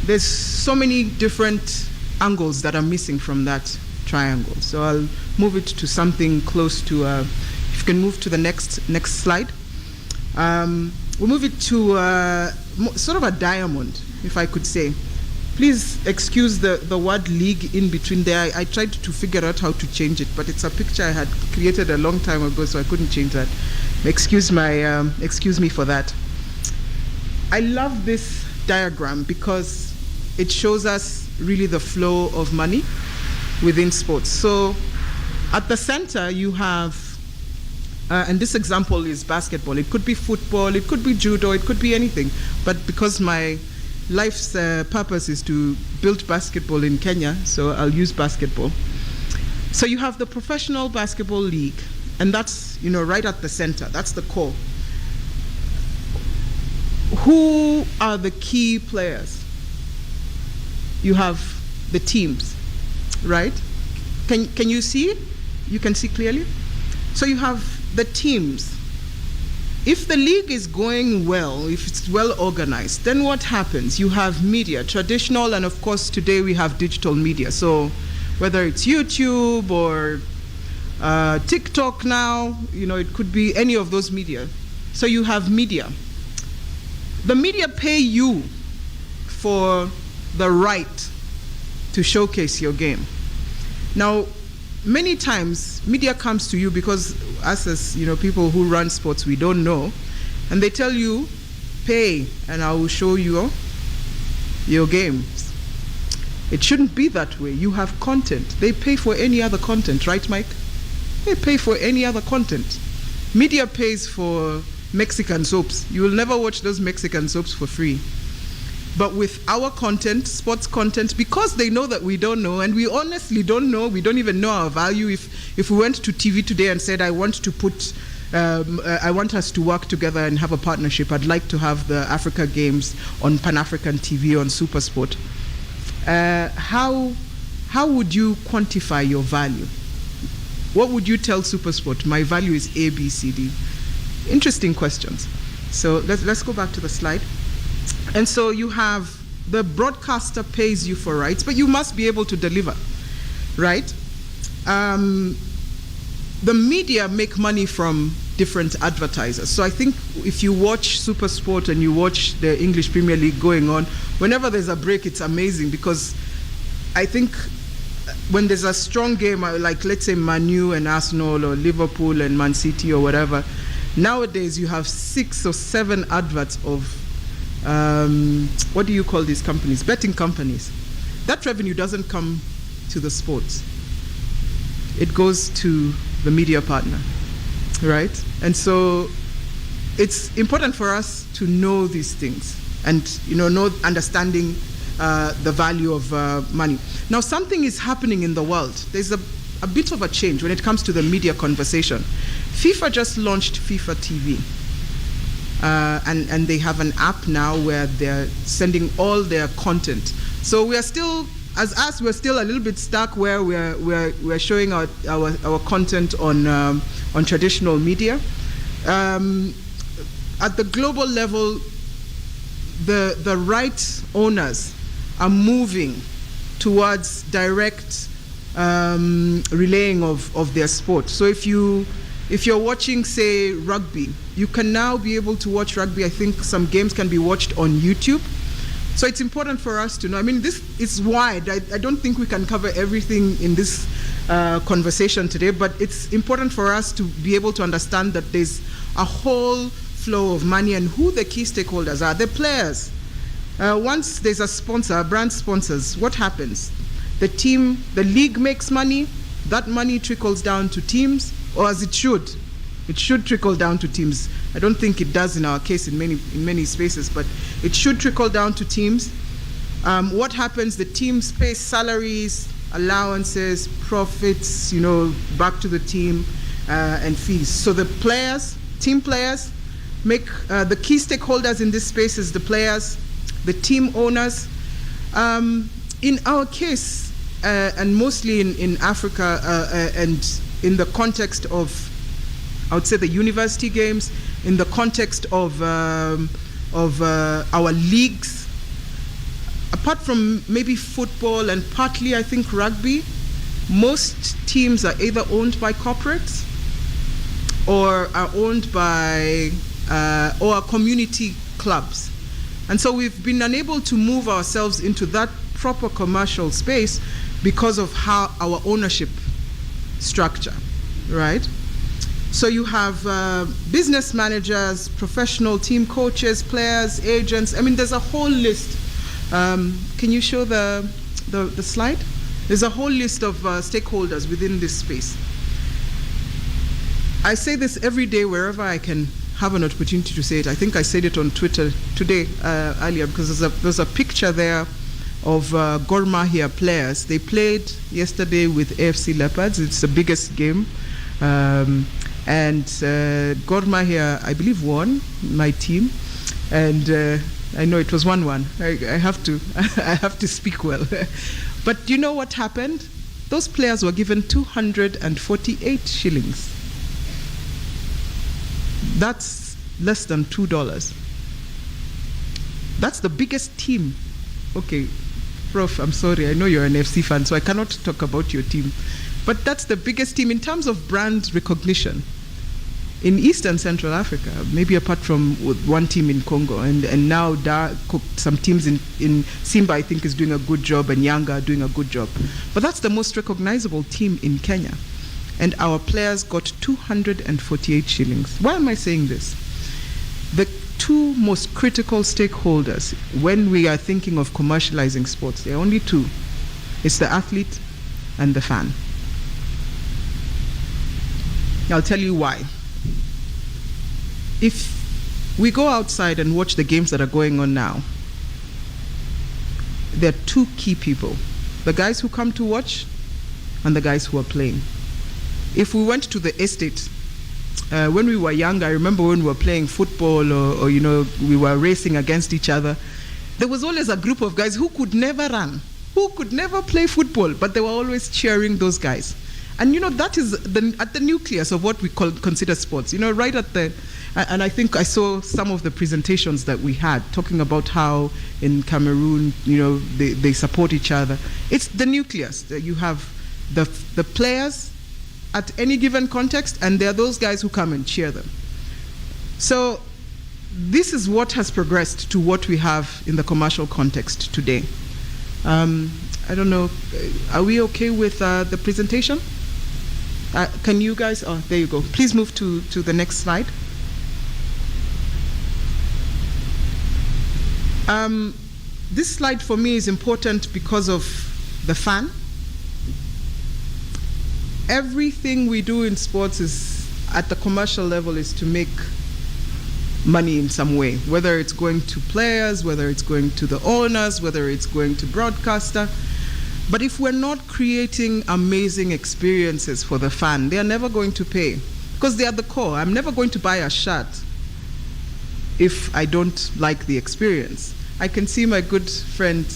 There's so many different angles that are missing from that triangle. So I'll move it to something close to, if you can move to the next slide. We'll move it to sort of a diamond, if I could say. Please excuse the word league in between there. I tried to figure out how to change it, but it's a picture I had created a long time ago, so I couldn't change that. Excuse me for that. I love this diagram because it shows us really the flow of money within sports. So at the center you have, and this example is basketball. It could be football, it could be judo, it could be anything. But because my life's purpose is to build basketball in Kenya, so I'll use basketball. So you have the professional basketball league, and that's right at the center. That's the core. Who are the key players? You have the teams, right? Can you see? You can see clearly? So you have the teams. If the league is going well, if it's well organized, then what happens? You have media, traditional, and of course today we have digital media. So whether it's YouTube or TikTok now, it could be any of those media. So you have media. The media pay you for the right to showcase your game. Now, many times media comes to you because us as people who run sports, we don't know, and they tell you, pay and I will show you your games. It shouldn't be that way. You have content. They pay for any other content, right, Mike? They pay for any other content. Media pays for Mexican soaps. You will never watch those Mexican soaps for free. But with our content, sports content, because they know that we don't know, and we honestly don't know, we don't even know our value. If we went to TV today and said, I want us to work together and have a partnership, I'd like to have the Africa Games on Pan-African TV, on SuperSport. How would you quantify your value? What would you tell SuperSport? My value is A, B, C, D. Interesting questions. So let's go back to the slide. And so you have the broadcaster pays you for rights, but you must be able to deliver, right? The media make money from different advertisers. So I think if you watch SuperSport and you watch the English Premier League going on, whenever there's a break, it's amazing, because I think when there's a strong game, like let's say Man U and Arsenal, or Liverpool and Man City or whatever, nowadays you have 6 or 7 adverts of what do you call these companies? Betting companies. That revenue doesn't come to the sports. It goes to the media partner, right? And so it's important for us to know these things and, understanding the value of money. Now, something is happening in the world. There's a bit of a change when it comes to the media conversation. FIFA just launched FIFA TV. And they have an app now where they're sending all their content. So we are still, we're still a little bit stuck where we're showing our content on traditional media. At the global level, the right owners are moving towards direct relaying of their sport. So if you're watching, say, rugby, you can now be able to watch rugby. I think some games can be watched on YouTube. So it's important for us to know. I mean, this is wide. I don't think we can cover everything in this conversation today, but it's important for us to be able to understand that there's a whole flow of money and who the key stakeholders are. The players. Once there's a sponsor, brand sponsors, what happens? The league makes money. That money trickles down to teams, or as it should. It should trickle down to teams. I don't think it does in our case in many spaces, but it should trickle down to teams. What happens? The teams pay salaries, allowances, profits, back to the team, and fees. So the players, team players, make the key stakeholders in this space is the players, the team owners. In our case, and mostly in Africa, and in the context of, I would say, the university games, in the context of our leagues, apart from maybe football and partly, I think, rugby, most teams are either owned by corporates or are owned by or are community clubs. And so we've been unable to move ourselves into that proper commercial space because of how our ownership structure, right? So you have business managers, professional team coaches, players, agents. I mean, there's a whole list. Can you show the slide? There's a whole list of stakeholders within this space. I say this every day wherever I can have an opportunity to say it. I think I said it on Twitter today earlier, because there's a picture there of Gor Mahia players. They played yesterday with AFC Leopards. It's the biggest game. And Gor Mahia, I believe, won, my team. And I know it was 1-1. I have to speak well. But do you know what happened? Those players were given 248 shillings. That's less than $2. That's the biggest team. Okay, Prof, I'm sorry, I know you're an FC fan, so I cannot talk about your team. But that's the biggest team in terms of brand recognition in East and Central Africa, maybe apart from one team in Congo. And now some teams in Simba, I think, is doing a good job, and Yanga are doing a good job. But that's the most recognizable team in Kenya. And our players got 248 shillings. Why am I saying this? The two most critical stakeholders when we are thinking of commercializing sports, there are only two. It's the athlete and the fan. I'll tell you why. If We go outside and watch the games that are going on now. There are two key people: the guys who come to watch and the guys who are playing. If we went to the estate, when we were young, I remember when we were playing football or we were racing against each other, there was always a group of guys who could never run, who could never play football, but they were always cheering those guys. And that is at the nucleus of what we consider sports. Right at the, and I think I saw some of the presentations that we had talking about how in Cameroon, they support each other. It's the nucleus that you have the players at any given context, and there are those guys who come and cheer them. So this is what has progressed to what we have in the commercial context today. I don't know, are we okay with the presentation? Can you guys, oh, there you go. Please move to the next slide. This slide for me is important because of the fan. Everything we do in sports is, at the commercial level, is to make money in some way, whether it's going to players, whether it's going to the owners, whether it's going to broadcaster. But if we're not creating amazing experiences for the fan, they are never going to pay, because they are the core. I'm never going to buy a shirt if I don't like the experience. I can see my good friend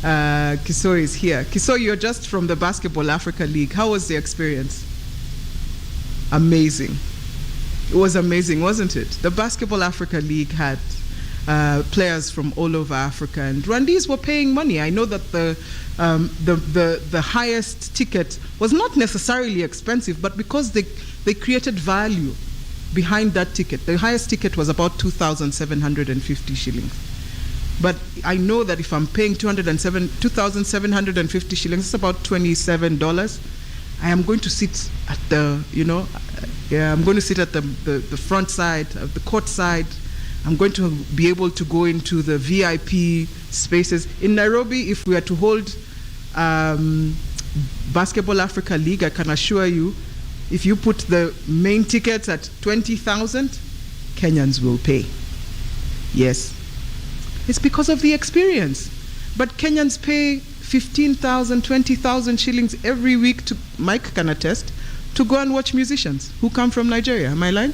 Kiso is here. Kiso, you're just from the Basketball Africa League. How was the experience? Amazing. It was amazing, wasn't it? The Basketball Africa League had players from all over Africa, and Rwandese were paying money. I know that the highest ticket was not necessarily expensive, but because they created value behind that ticket. The highest ticket was about 2,750 shillings. But I know that if I'm paying 2,750 shillings, it's about $27. I am going to sit at the, I'm going to sit at the front side, of the court side. I'm going to be able to go into the VIP spaces. In Nairobi, if we are to hold Basketball Africa League, I can assure you, if you put the main tickets at 20,000, Kenyans will pay. Yes. It's because of the experience. But Kenyans pay 15,000, 20,000 shillings every week, to, Mike can attest, to go and watch musicians who come from Nigeria. Am I lying?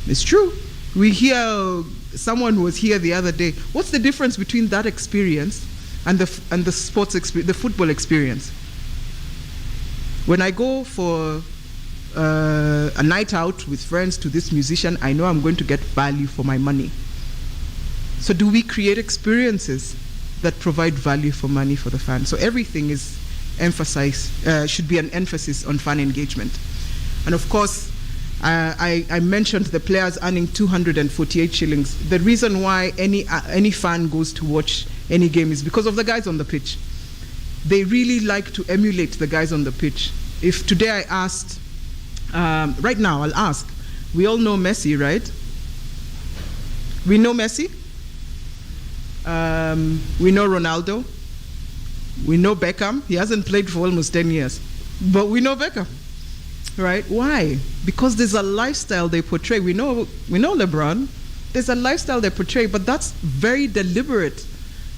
It's true. We hear, someone was here the other day. What's the difference between that experience and the sports experience, the football experience? When I go for a night out with friends to this musician, I know I'm going to get value for my money. So do we create experiences that provide value for money for the fan? So everything is emphasized, should be an emphasis on fan engagement. And of course, I mentioned the players earning 248 shillings. The reason why any fan goes to watch any game is because of the guys on the pitch. They really like to emulate the guys on the pitch. If today I asked, right now I'll ask, we all know Messi, right? We know Messi. We know Ronaldo. We know Beckham. He hasn't played for almost 10 years. But we know Beckham. Right? Why? Because there's a lifestyle they portray. We know LeBron. There's a lifestyle they portray, but that's very deliberate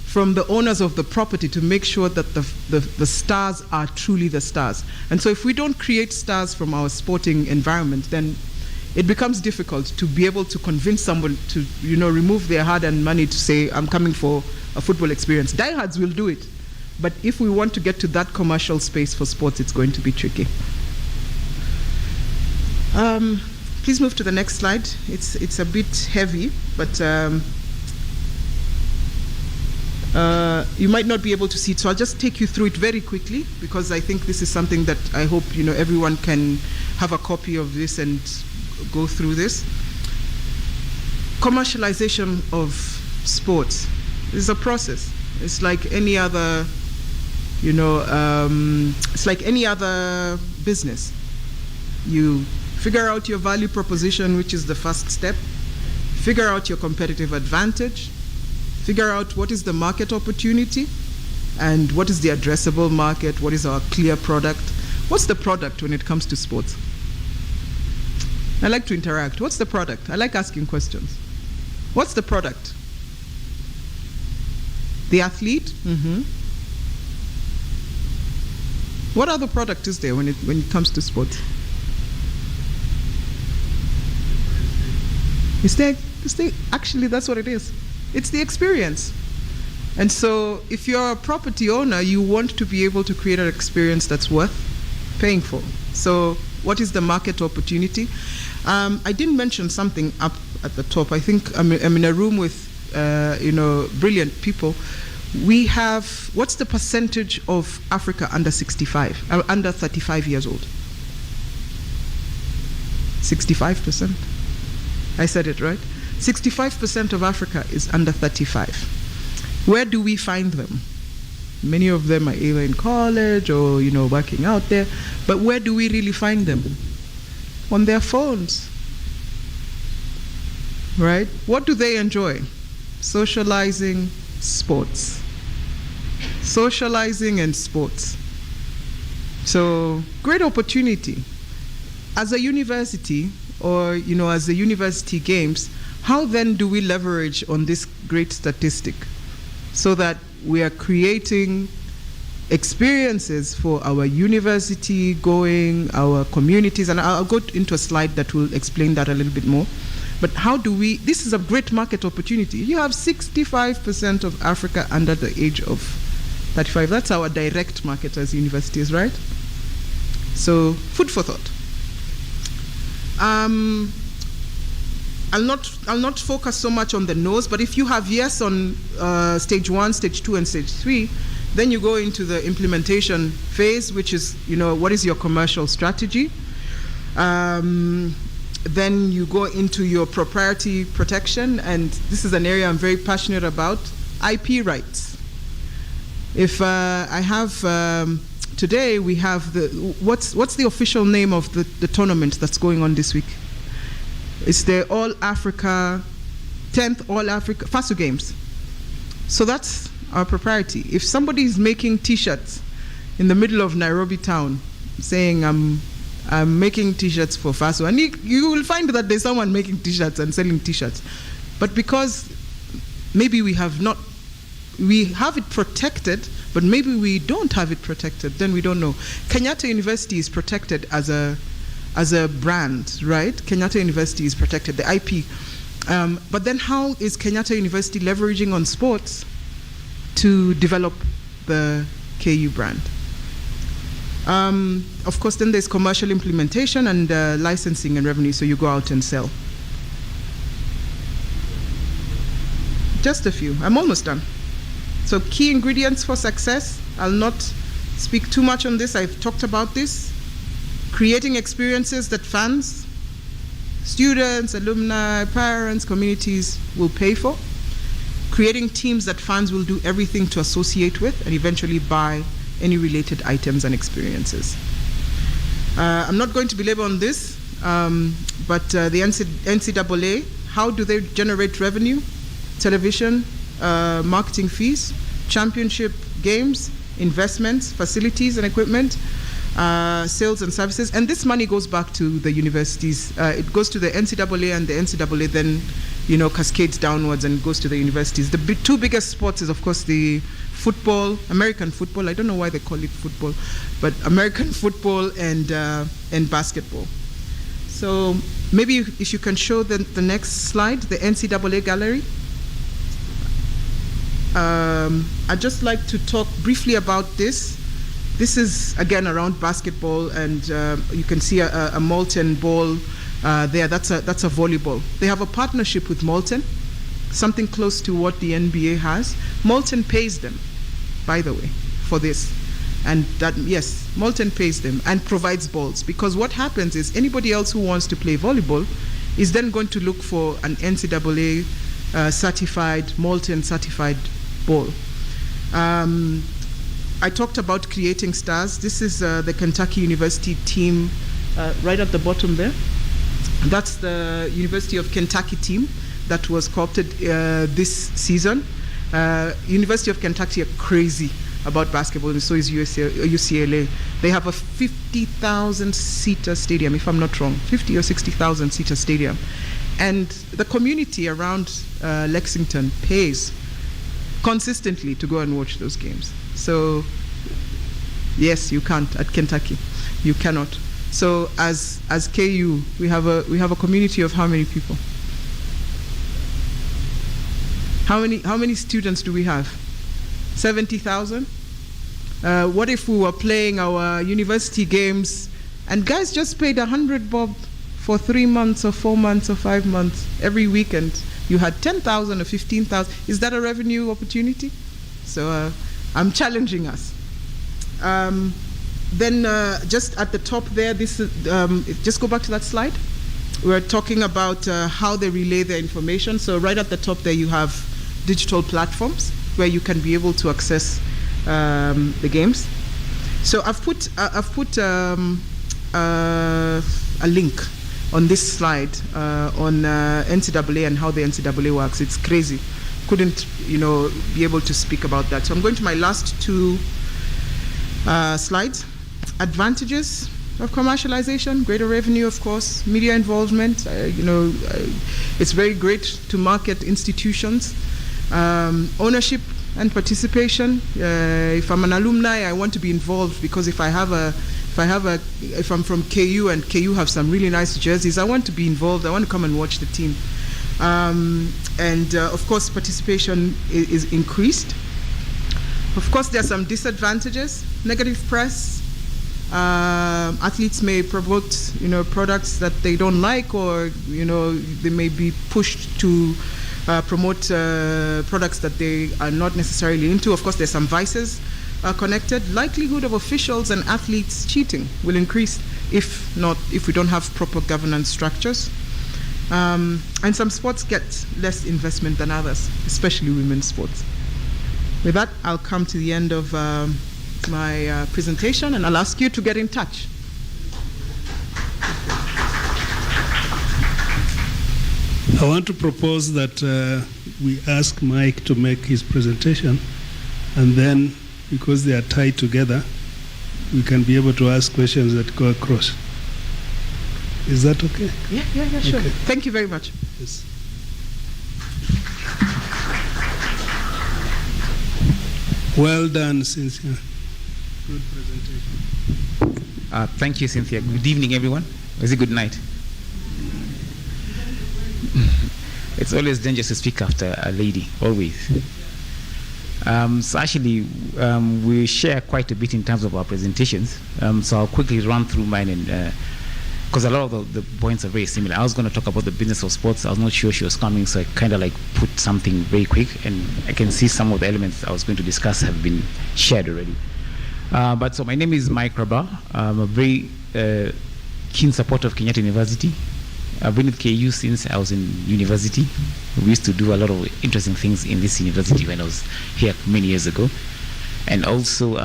from the owners of the property to make sure that the stars are truly the stars. And so if we don't create stars from our sporting environment, then it becomes difficult to be able to convince someone to, remove their hard-earned money to say, I'm coming for a football experience. Diehards will do it. But if we want to get to that commercial space for sports, it's going to be tricky. Please move to the next slide. It's a bit heavy, but you might not be able to see it. So I'll just take you through it very quickly, because I think this is something that I hope everyone can have a copy of this and go through this. Commercialization of sports is a process. It's like any other, it's like any other business. You figure out your value proposition, which is the first step. Figure out your competitive advantage. Figure out what is the market opportunity and what is the addressable market, what is our clear product. What's the product when it comes to sports? I like to interact. What's the product? I like asking questions. What's the product? The athlete? What other product is there when it comes to sports? Actually, that's what it is. It's the experience. And so if you're a property owner, you want to be able to create an experience that's worth paying for. So what is the market opportunity? I didn't mention something up at the top. I think I'm in a room with brilliant people. We have, what's the percentage of Africa under 35 years old? 65%. I said it right. 65% of Africa is under 35. Where do we find them? Many of them are either in college or working out there. But where do we really find them? On their phones. Right? What do they enjoy? Socializing, sports. Socializing and sports. So, great opportunity. As a university, or as the university games, how then do we leverage on this great statistic so that we are creating experiences for our university going, our communities, and I'll go into a slide that will explain that a little bit more. But how do we, this is a great market opportunity. You have 65% of Africa under the age of 35. That's our direct market as universities, right? So, food for thought. I'll not focus so much on the no's, but if you have yes on stage 1, stage 2, and stage 3, then you go into the implementation phase, which is, what is your commercial strategy? Then you go into your proprietary protection, and this is an area I'm very passionate about, IP rights. If I have, today we have what's the official name of the tournament that's going on this week? It's the All Africa, 10th All Africa, Fasu Games. So that's our propriety. If somebody is making t-shirts in the middle of Nairobi town saying I'm making t-shirts for Fasu, and you will find that there's someone making t-shirts and selling t-shirts. But because maybe we have it protected, but maybe we don't have it protected, then we don't know. Kenyatta University is protected as a brand, right? Kenyatta University is protected, the IP. But then how is Kenyatta University leveraging on sports to develop the KU brand? Of course, then there's commercial implementation and licensing and revenue, so you go out and sell. Just a few. I'm almost done. So key ingredients for success. I'll not speak too much on this. I've talked about this. Creating experiences that fans, students, alumni, parents, communities will pay for. Creating teams that fans will do everything to associate with and eventually buy any related items and experiences. I'm not going to belabor on this, but the NCAA, how do they generate revenue? Television, marketing fees, championship games, investments, facilities and equipment, sales and services, and this money goes back to the universities. It goes to the NCAA, and the NCAA then, cascades downwards and goes to the universities. The two biggest sports is, of course, the football, American football. I don't know why they call it football, but American football and basketball. So maybe if you can show the next slide, the Ncaa Gallery. I'd just like to talk briefly about this. This is, again, around basketball, and you can see a molten ball there. That's a volleyball. They have a partnership with Molten, something close to what the NBA has. Molten pays them, by the way, for this. And that, yes, Molten pays them and provides balls, because what happens is anybody else who wants to play volleyball is then going to look for an NCAA certified, Molten certified ball. I talked about creating stars. This is the Kentucky University team right at the bottom there. That's the University of Kentucky team that was co-opted this season. University of Kentucky are crazy about basketball, and so is UCLA. They have a 50,000-seater stadium, if I'm not wrong, 50 or 60,000-seater stadium. And the community around Lexington pays consistently to go and watch those games. So yes, you can't at Kentucky. You cannot. So as KU, we have a community of how many people? How many students do we have? 70,000? What if we were playing our university games and guys just paid $100 for 3 months or 4 months or 5 months every weekend? You had 10,000 or 15,000. Is that a revenue opportunity? So I'm challenging us. Then just at the top there, this just go back to that slide. We're talking about how they relay their information. So right at the top there, you have digital platforms where you can be able to access the games. So I've put a link on this slide on NCAA and how the NCAA works. It's crazy. Couldn't be able to speak about that. So I'm going to my last two slides. Advantages of commercialization: greater revenue, of course, media involvement. It's very great to market institutions. Ownership and participation. If I'm an alumni, I want to be involved, because if I'm from KU and KU have some really nice jerseys, I want to be involved. I want to come and watch the team. Of course, participation is increased. Of course, there are some disadvantages. Negative press. Athletes may promote, products that they don't like, or they may be pushed to promote products that they are not necessarily into. Of course, there's some vices connected. Likelihood of officials and athletes cheating will increase if we don't have proper governance structures. And some sports get less investment than others, especially women's sports. With that, I'll come to the end of my presentation, and I'll ask you to get in touch. I want to propose that we ask Mike to make his presentation, and then, because they are tied together, we can be able to ask questions that go across. Is that okay? Yeah, sure. Okay. Thank you very much. Yes. Well done, Cynthia. Good presentation. Thank you, Cynthia. Good evening, everyone. Or is it good night? It's always dangerous to speak after a lady, always. So actually, we share quite a bit in terms of our presentations. So I'll quickly run through mine, and because a lot of the points are very similar. I was going to talk about the business of sports. I was not sure she was coming, so I kind of put something very quick, and I can see some of the elements I was going to discuss have been shared already. But so my name is Mike Rabah. I'm a very keen supporter of Kenyatta University. I've been with KU since I was in university. We used to do a lot of interesting things in this university when I was here many years ago. And also,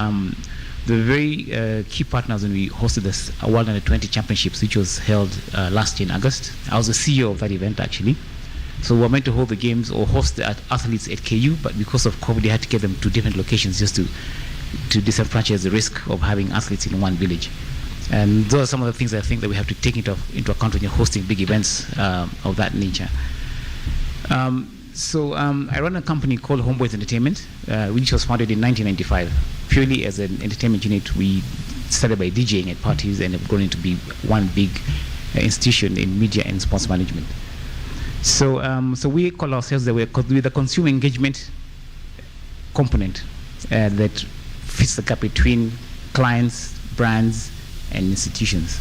the very key partners when we hosted this World Under-20 Championships, which was held last year in August. I was the CEO of that event, actually. So we were meant to hold the games or host the athletes at KU, but because of COVID, they had to get them to different locations just to disenfranchise the risk of having athletes in one village. And those are some of the things I think that we have to take into account when you're hosting big events of that nature. I run a company called Homeboys Entertainment, which was founded in 1995. Purely as an entertainment unit, we started by DJing at parties and have grown into be one big institution in media and sports management. So we call ourselves with the consumer engagement component that fits the gap between clients, brands, and institutions.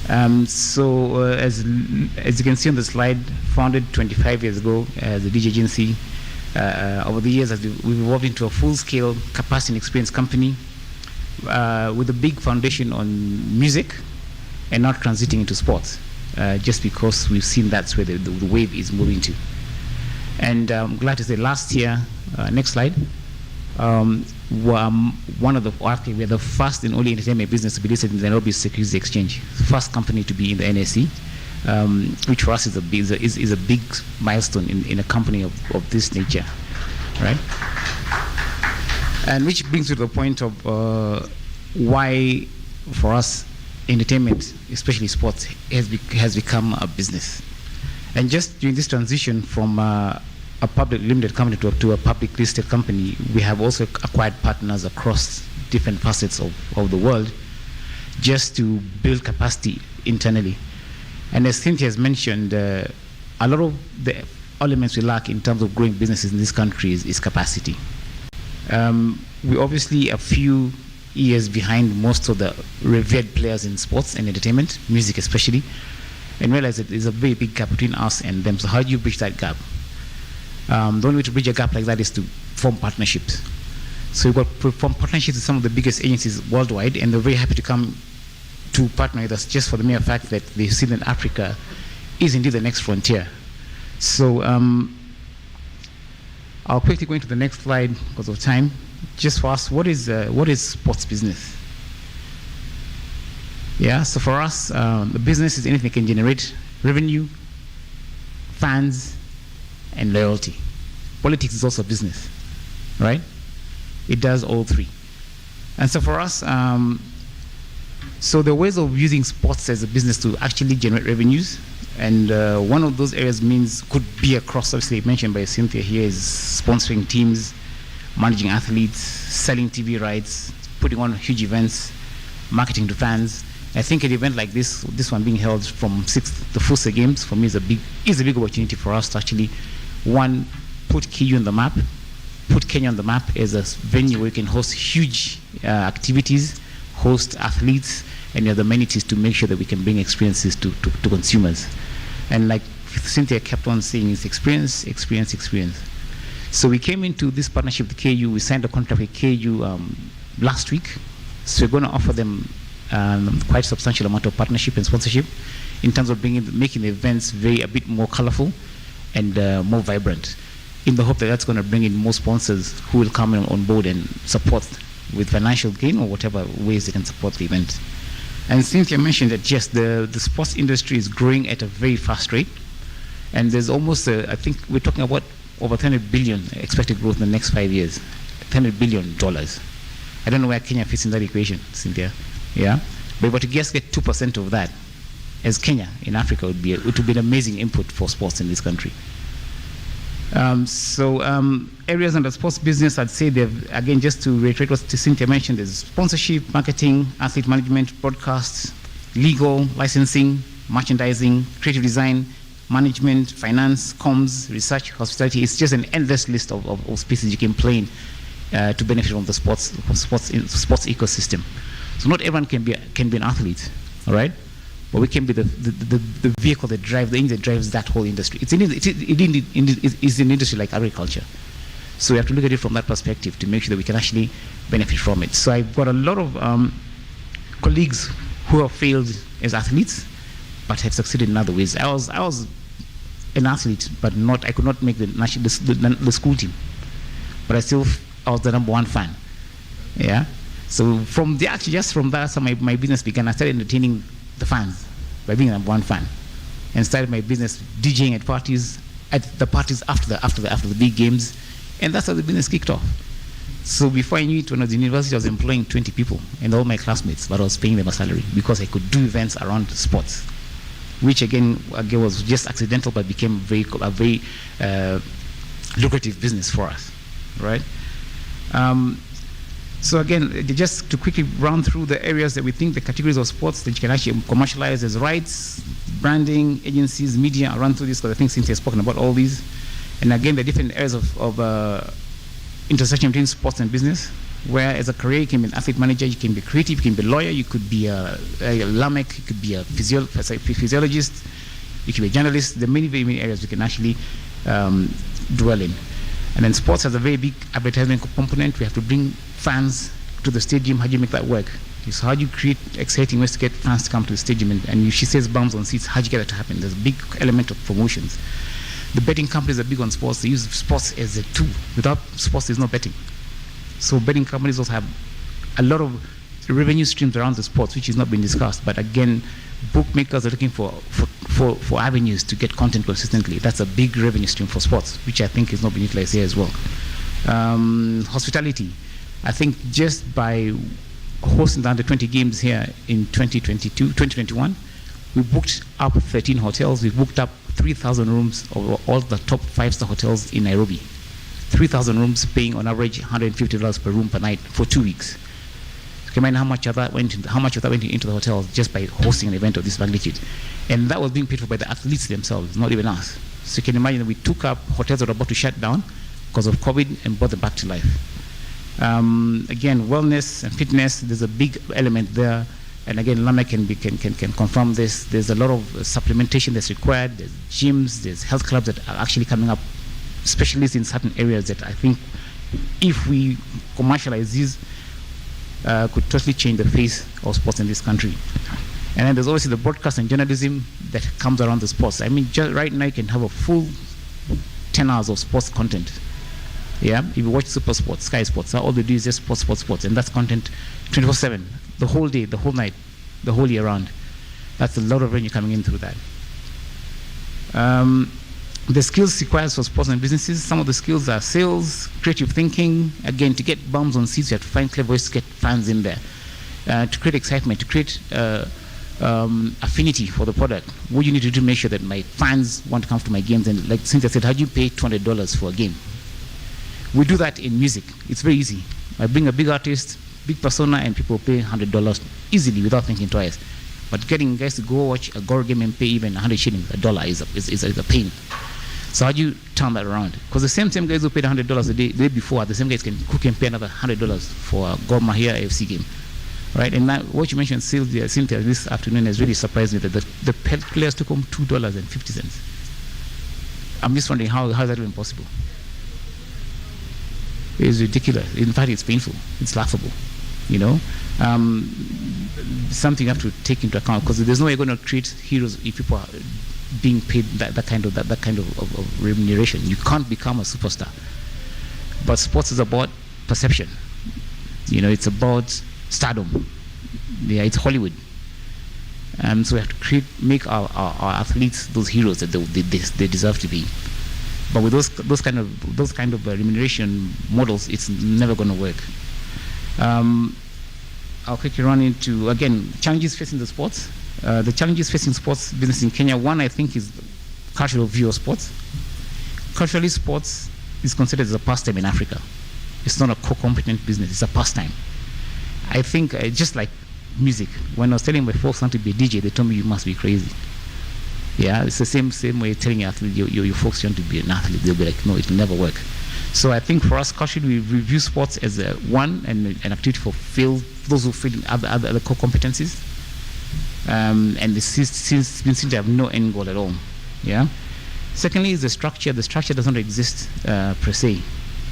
As you can see on the slide, founded 25 years ago as a DJ agency. Over the years, we've evolved into a full-scale capacity and experience company with a big foundation on music and not transiting into sports, just because we've seen that's where the wave is moving to. And I'm glad to say last year, next slide, we're the first and only entertainment business to be listed in the Nairobi Securities Exchange, first company to be in the NSE, which for us is a big milestone in a company of this nature, right? And which brings to the point of why, for us, entertainment, especially sports, has become a business. And just during this transition from a public limited company to a public listed company, we have also acquired partners across different facets of the world just to build capacity internally. And as Cynthia has mentioned, a lot of the elements we lack in terms of growing businesses in this country is capacity. We're obviously a few years behind most of the revered players in sports and entertainment, music especially, and realize that there's a very big gap between us and them. So how do you bridge that gap? The only way to bridge a gap like that is to form partnerships. So we've got to form partnerships with some of the biggest agencies worldwide, and they're very happy to come to partner with us just for the mere fact that they see that Africa is indeed the next frontier. So I'll quickly go into the next slide because of time. Just for us, what is sports business? Yeah, so for us, the business is anything that can generate revenue, fans, and loyalty. Politics is also business, right? It does all three. And so for us, so the ways of using sports as a business to actually generate revenues, and one of those areas could be across, obviously mentioned by Cynthia here, is sponsoring teams, managing athletes, selling TV rights, putting on huge events, marketing to fans. I think an event like this one being held from 6th to Fasu Games, for me is a big opportunity for us to actually, one, put KU on the map, put Kenya on the map as a venue where we can host huge activities, host athletes, and the amenities to make sure that we can bring experiences to consumers. And like Cynthia kept on saying, it's experience, experience, experience. So we came into this partnership with KU. We signed a contract with KU last week. So we're going to offer them quite substantial amount of partnership and sponsorship in terms of making the events a bit more colorful and more vibrant, in the hope that that's going to bring in more sponsors who will come on board and support with financial gain or whatever ways they can support the event. And Cynthia mentioned that yes, the sports industry is growing at a very fast rate, and there's almost I think we're talking about over 300 billion expected growth in the next 5 years, $300 billion. I don't know where Kenya fits in that equation, Cynthia. Yeah, but to just get 2% of that, as Kenya in Africa it would be an amazing input for sports in this country. Areas under sports business, I'd say they've, again, just to reiterate what Cynthia mentioned, there's sponsorship, marketing, athlete management, broadcasts, legal, licensing, merchandising, creative design, management, finance, comms, research, hospitality. It's just an endless list of spaces you can play in to benefit from the sports ecosystem. So not everyone can be an athlete, all right? But we can be the vehicle the engine that drives that whole industry. It's an industry like agriculture. So we have to look at it from that perspective to make sure that we can actually benefit from it. So I've got a lot of colleagues who have failed as athletes, but have succeeded in other ways. I was an athlete, but I could not make the school team. But I was the number one fan. Yeah. So just from that, so my business began. I started entertaining the fans by being the number one fan, and started my business DJing at the parties after the big games, and that's how the business kicked off. So before I knew it, when I was in university, I was employing 20 people and all my classmates, but I was paying them a salary because I could do events around sports, which again was just accidental, but became a very lucrative business for us, right? So again, just to quickly run through the areas that we think the categories of sports that you can actually commercialize as rights, branding, agencies, media. I'll run through this because I think Cynthia has spoken about all these. And again, the different areas of intersection between sports and business, where as a career you can be an athlete manager, you can be creative, you can be a lawyer, you could be a LAMEC, you could be a physiologist, you can be a journalist. There are many, very many areas we can actually dwell in. And then sports has a very big advertisement component. We have to bring fans to the stadium. How do you make that work? So how do you create exciting ways to get fans to come to the stadium? And if she says bums on seats, how do you get that to happen? There's a big element of promotions. The betting companies are big on sports. They use sports as a tool. Without sports, there's no betting. So betting companies also have a lot of revenue streams around the sports, which has not been discussed. But again, bookmakers are looking for avenues to get content consistently. That's a big revenue stream for sports, which I think is not being utilized here as well. Hospitality. I think just by hosting the under 20 games here in 2021, we booked up 13 hotels, we booked up 3,000 rooms of all the top 5-star hotels in Nairobi. 3,000 rooms, paying on average $150 per room per night for 2 weeks. You can imagine how much of that went into the hotels just by hosting an event of this magnitude. And that was being paid for by the athletes themselves, not even us. So you can imagine that we took up hotels that were about to shut down because of COVID and brought them back to life. Again, wellness and fitness, there's a big element there. And again, Lama can confirm this. There's a lot of supplementation that's required. There's gyms, there's health clubs that are actually coming up, specialists in certain areas that I think if we commercialize these, could totally change the face of sports in this country. And then there's obviously the broadcast and journalism that comes around the sports. I mean, just right now you can have a full 10 hours of sports content. Yeah, if you watch Super Sports, Sky Sports, all they do is just sports, and that's content 24/7, the whole day, the whole night, the whole year round. That's a lot of revenue coming in through that. The skills required for sports and businesses, some of the skills are sales, creative thinking. Again, to get bums on seats, you have to find clever ways to get fans in there. To create excitement, to create affinity for the product. What you need to do to make sure that my fans want to come to my games. And like Cynthia said, how do you pay $200 for a game? We do that in music. It's very easy. I bring a big artist, big persona, and people pay $100 easily without thinking twice. But getting guys to go watch a gore game and pay even 100 shillings, $1 is a pain. So how do you turn that around? Because the same guys who paid $100 the day before, the same guys who can pay another $100 for a Gor Mahia AFC game, right? And now, what you mentioned, Cynthia, this afternoon has really surprised me that the players took home $2.50. I'm just wondering how is that even possible? It's ridiculous. In fact, it's painful. It's laughable. You know, something you have to take into account, because there's no way you're going to create heroes if people are being paid that kind of remuneration. You can't become a superstar. But sports is about perception. You know, it's about stardom. Yeah, it's Hollywood. So we have to make our athletes those heroes that they deserve to be. But with those kind of remuneration models, it's never going to work. I'll quickly run into, again, challenges facing the sports. The challenges facing sports business in Kenya, one I think is cultural view of sports. Culturally, sports is considered as a pastime in Africa. It's not a co-competent business, it's a pastime. I think just like music, when I was telling my folks not to be a DJ, they told me you must be crazy. Yeah, it's the same way telling your athlete, your folks want to be an athlete, they'll be like, no, it will never work. So I think for us, culturally, we review sports as an activity for those who fail in other core competencies. And they seem to have no end goal at all. Yeah. Secondly is the structure. The structure does not exist per se.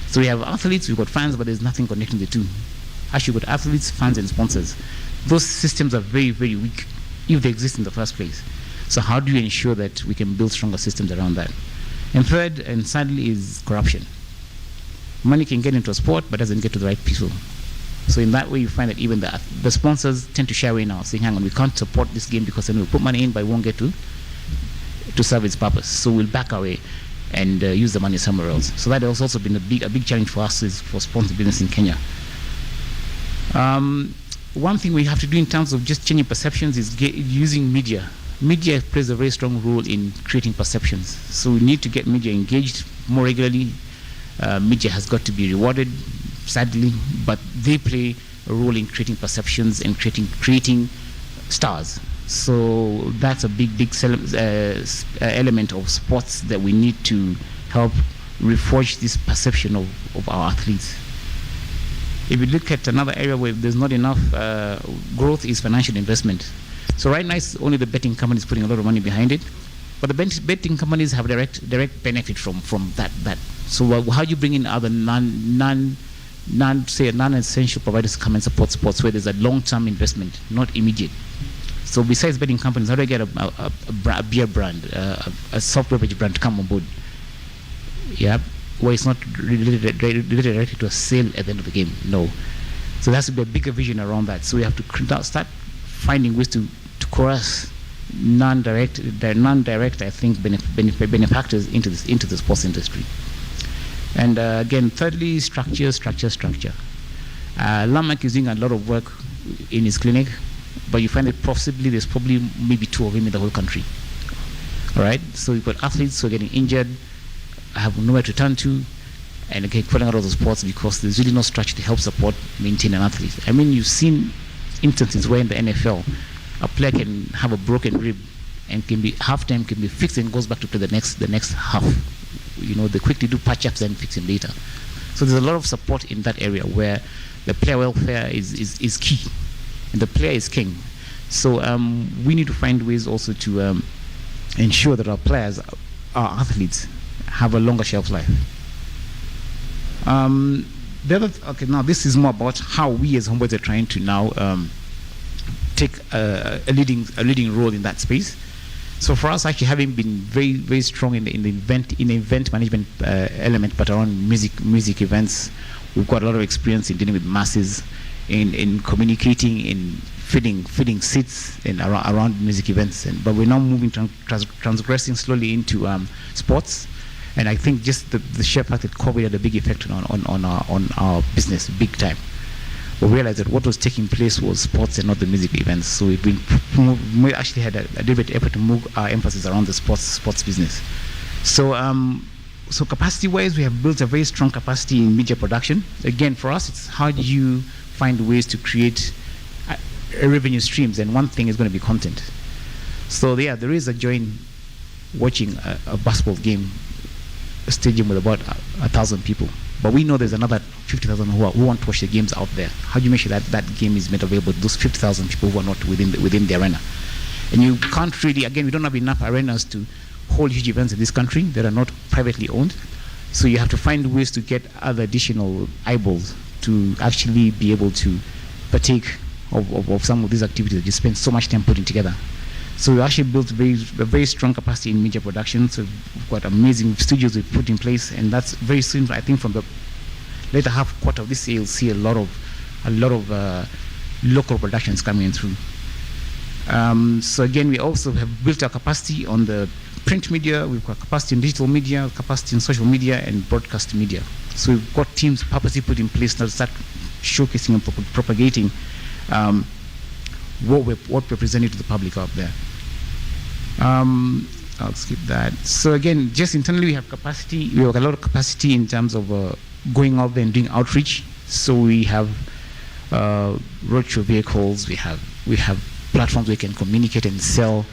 So we have athletes, we've got fans, but there's nothing connecting the two. Actually, we've got athletes, fans, and sponsors. Those systems are very, very weak if they exist in the first place. So how do you ensure that we can build stronger systems around that? And third, and sadly, is corruption. Money can get into a sport, but doesn't get to the right people. So in that way, you find that even the sponsors tend to shy away now, saying, hang on, we can't support this game because then we'll put money in, but it won't get to serve its purpose. So we'll back away and use the money somewhere else. So that has also been a big challenge for us is for sponsor business in Kenya. One thing we have to do in terms of just changing perceptions is using media. Media plays a very strong role in creating perceptions. So we need to get media engaged more regularly. Media has got to be rewarded, sadly, but they play a role in creating perceptions and creating stars. So that's a big element of sports that we need to help reforge this perception of our athletes. If you look at another area where there's not enough growth is financial investment. So right now it's only the betting companies putting a lot of money behind it, but the betting companies have direct benefit from that. So how do you bring in other non-essential providers to come and support sports where there's a long-term investment, not immediate? So besides betting companies, how do I get a beer brand, a soft beverage brand to come on board? Yeah, where it's not related directly to a sale at the end of the game. No. So there has to be a bigger vision around that. So we have to start finding ways to coerce non-direct, I think, benefactors into the sports industry. And again, thirdly, structure. Lamak is doing a lot of work in his clinic, but you find that possibly there's probably maybe 2 of him in the whole country. All right, so you've got athletes who are getting injured, have nowhere to turn to, and again falling out of the sports because there's really no structure to help support, maintain an athlete. I mean, you've seen instances where in the NFL, a player can have a broken rib and can be halftime can be fixed and goes back to play the next half. You know, they quickly do patch-ups and fix him later. So there's a lot of support in that area where the player welfare is key, and the player is king. So we need to find ways also to ensure that our players, our athletes, have a longer shelf life. Okay, now this is more about how we as Homeboys are trying to now take a leading role in that space. So for us, actually having been very strong in the event management element, but around music events, we've got a lot of experience in dealing with masses, in communicating, in filling seats and around music events. But we're now moving transgressing slowly into sports. And I think just the sheer fact that COVID had a big effect on our business, big time. We realized that what was taking place was sports and not the music events. So we actually had a deliberate effort to move our emphasis around the sports business. So so capacity-wise, we have built a very strong capacity in media production. Again, for us, it's how do you find ways to create revenue streams, and one thing is going to be content. So yeah, there is a joy in watching a basketball game, a stadium with about 1,000 people. But we know there's another 50,000 who want to watch the games out there. How do you make sure that game is made available to those 50,000 people who are not within the arena? And you can't really, again, we don't have enough arenas to hold huge events in this country that are not privately owned. So you have to find ways to get other additional eyeballs to actually be able to partake of some of these activities that you spend so much time putting together. So we actually built a very strong capacity in media production. So we've got amazing studios we've put in place, and that's very soon. I think from the later quarter of this year, you'll see a lot of local productions coming through. So again, we also have built our capacity on the print media. We've got capacity in digital media, capacity in social media, and broadcast media. So we've got teams purposely put in place now to start showcasing and propagating what we're presenting to the public out there. I'll skip that. So again, just internally we have capacity. We have a lot of capacity in terms of going out there and doing outreach. So we have roadshow vehicles. We have platforms where we can communicate and sell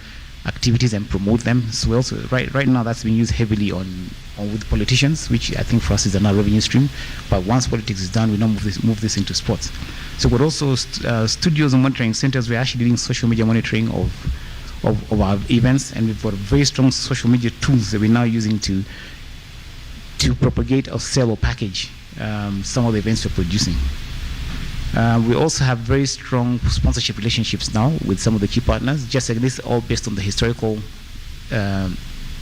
activities and promote them. So we also right now that's being used heavily on with politicians, which I think for us is another revenue stream. But once politics is done, we now move this into sports. So we've got also studios and monitoring centers. We're actually doing social media monitoring of our events, and we've got very strong social media tools that we're now using to propagate or sell or package some of the events we're producing. We also have very strong sponsorship relationships now with some of the key partners. Just like this, all based on the historical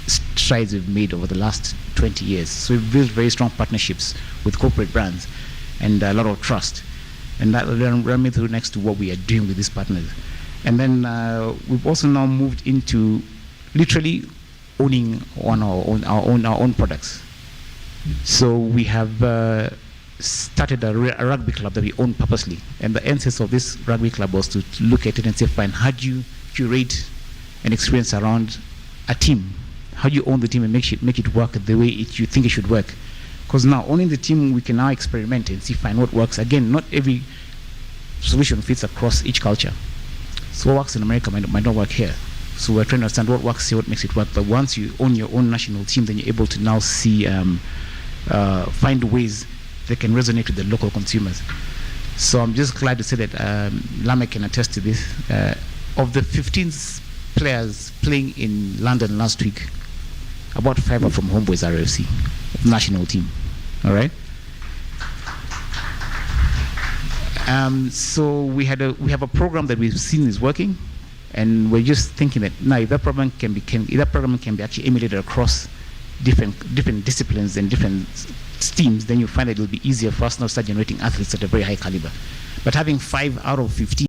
strides we've made over the last 20 years. So we've built very strong partnerships with corporate brands and a lot of trust. And that will run me through next to what we are doing with these partners. And then we've also now moved into literally owning our own products. So we have started a rugby club that we own purposely. And the essence of this rugby club was to look at it and say, fine, how do you curate an experience around a team? How do you own the team and make it work the way you think it should work? Because now owning the team, we can now experiment and see, fine, what works. Again, not every solution fits across each culture. So what works in America might not work here. So we're trying to understand what works here, what makes it work. But once you own your own national team, then you're able to now see, find ways that can resonate with the local consumers. So I'm just glad to say that Lamek can attest to this. Of the 15 players playing in London last week, about 5 are from Homeboys RFC, national team. All right. So we have a program that we've seen is working, and we're just thinking that now if that program can be actually emulated across different disciplines and different teams, then you find that it'll be easier for us now to start generating athletes at a very high caliber. But having 5 out of 15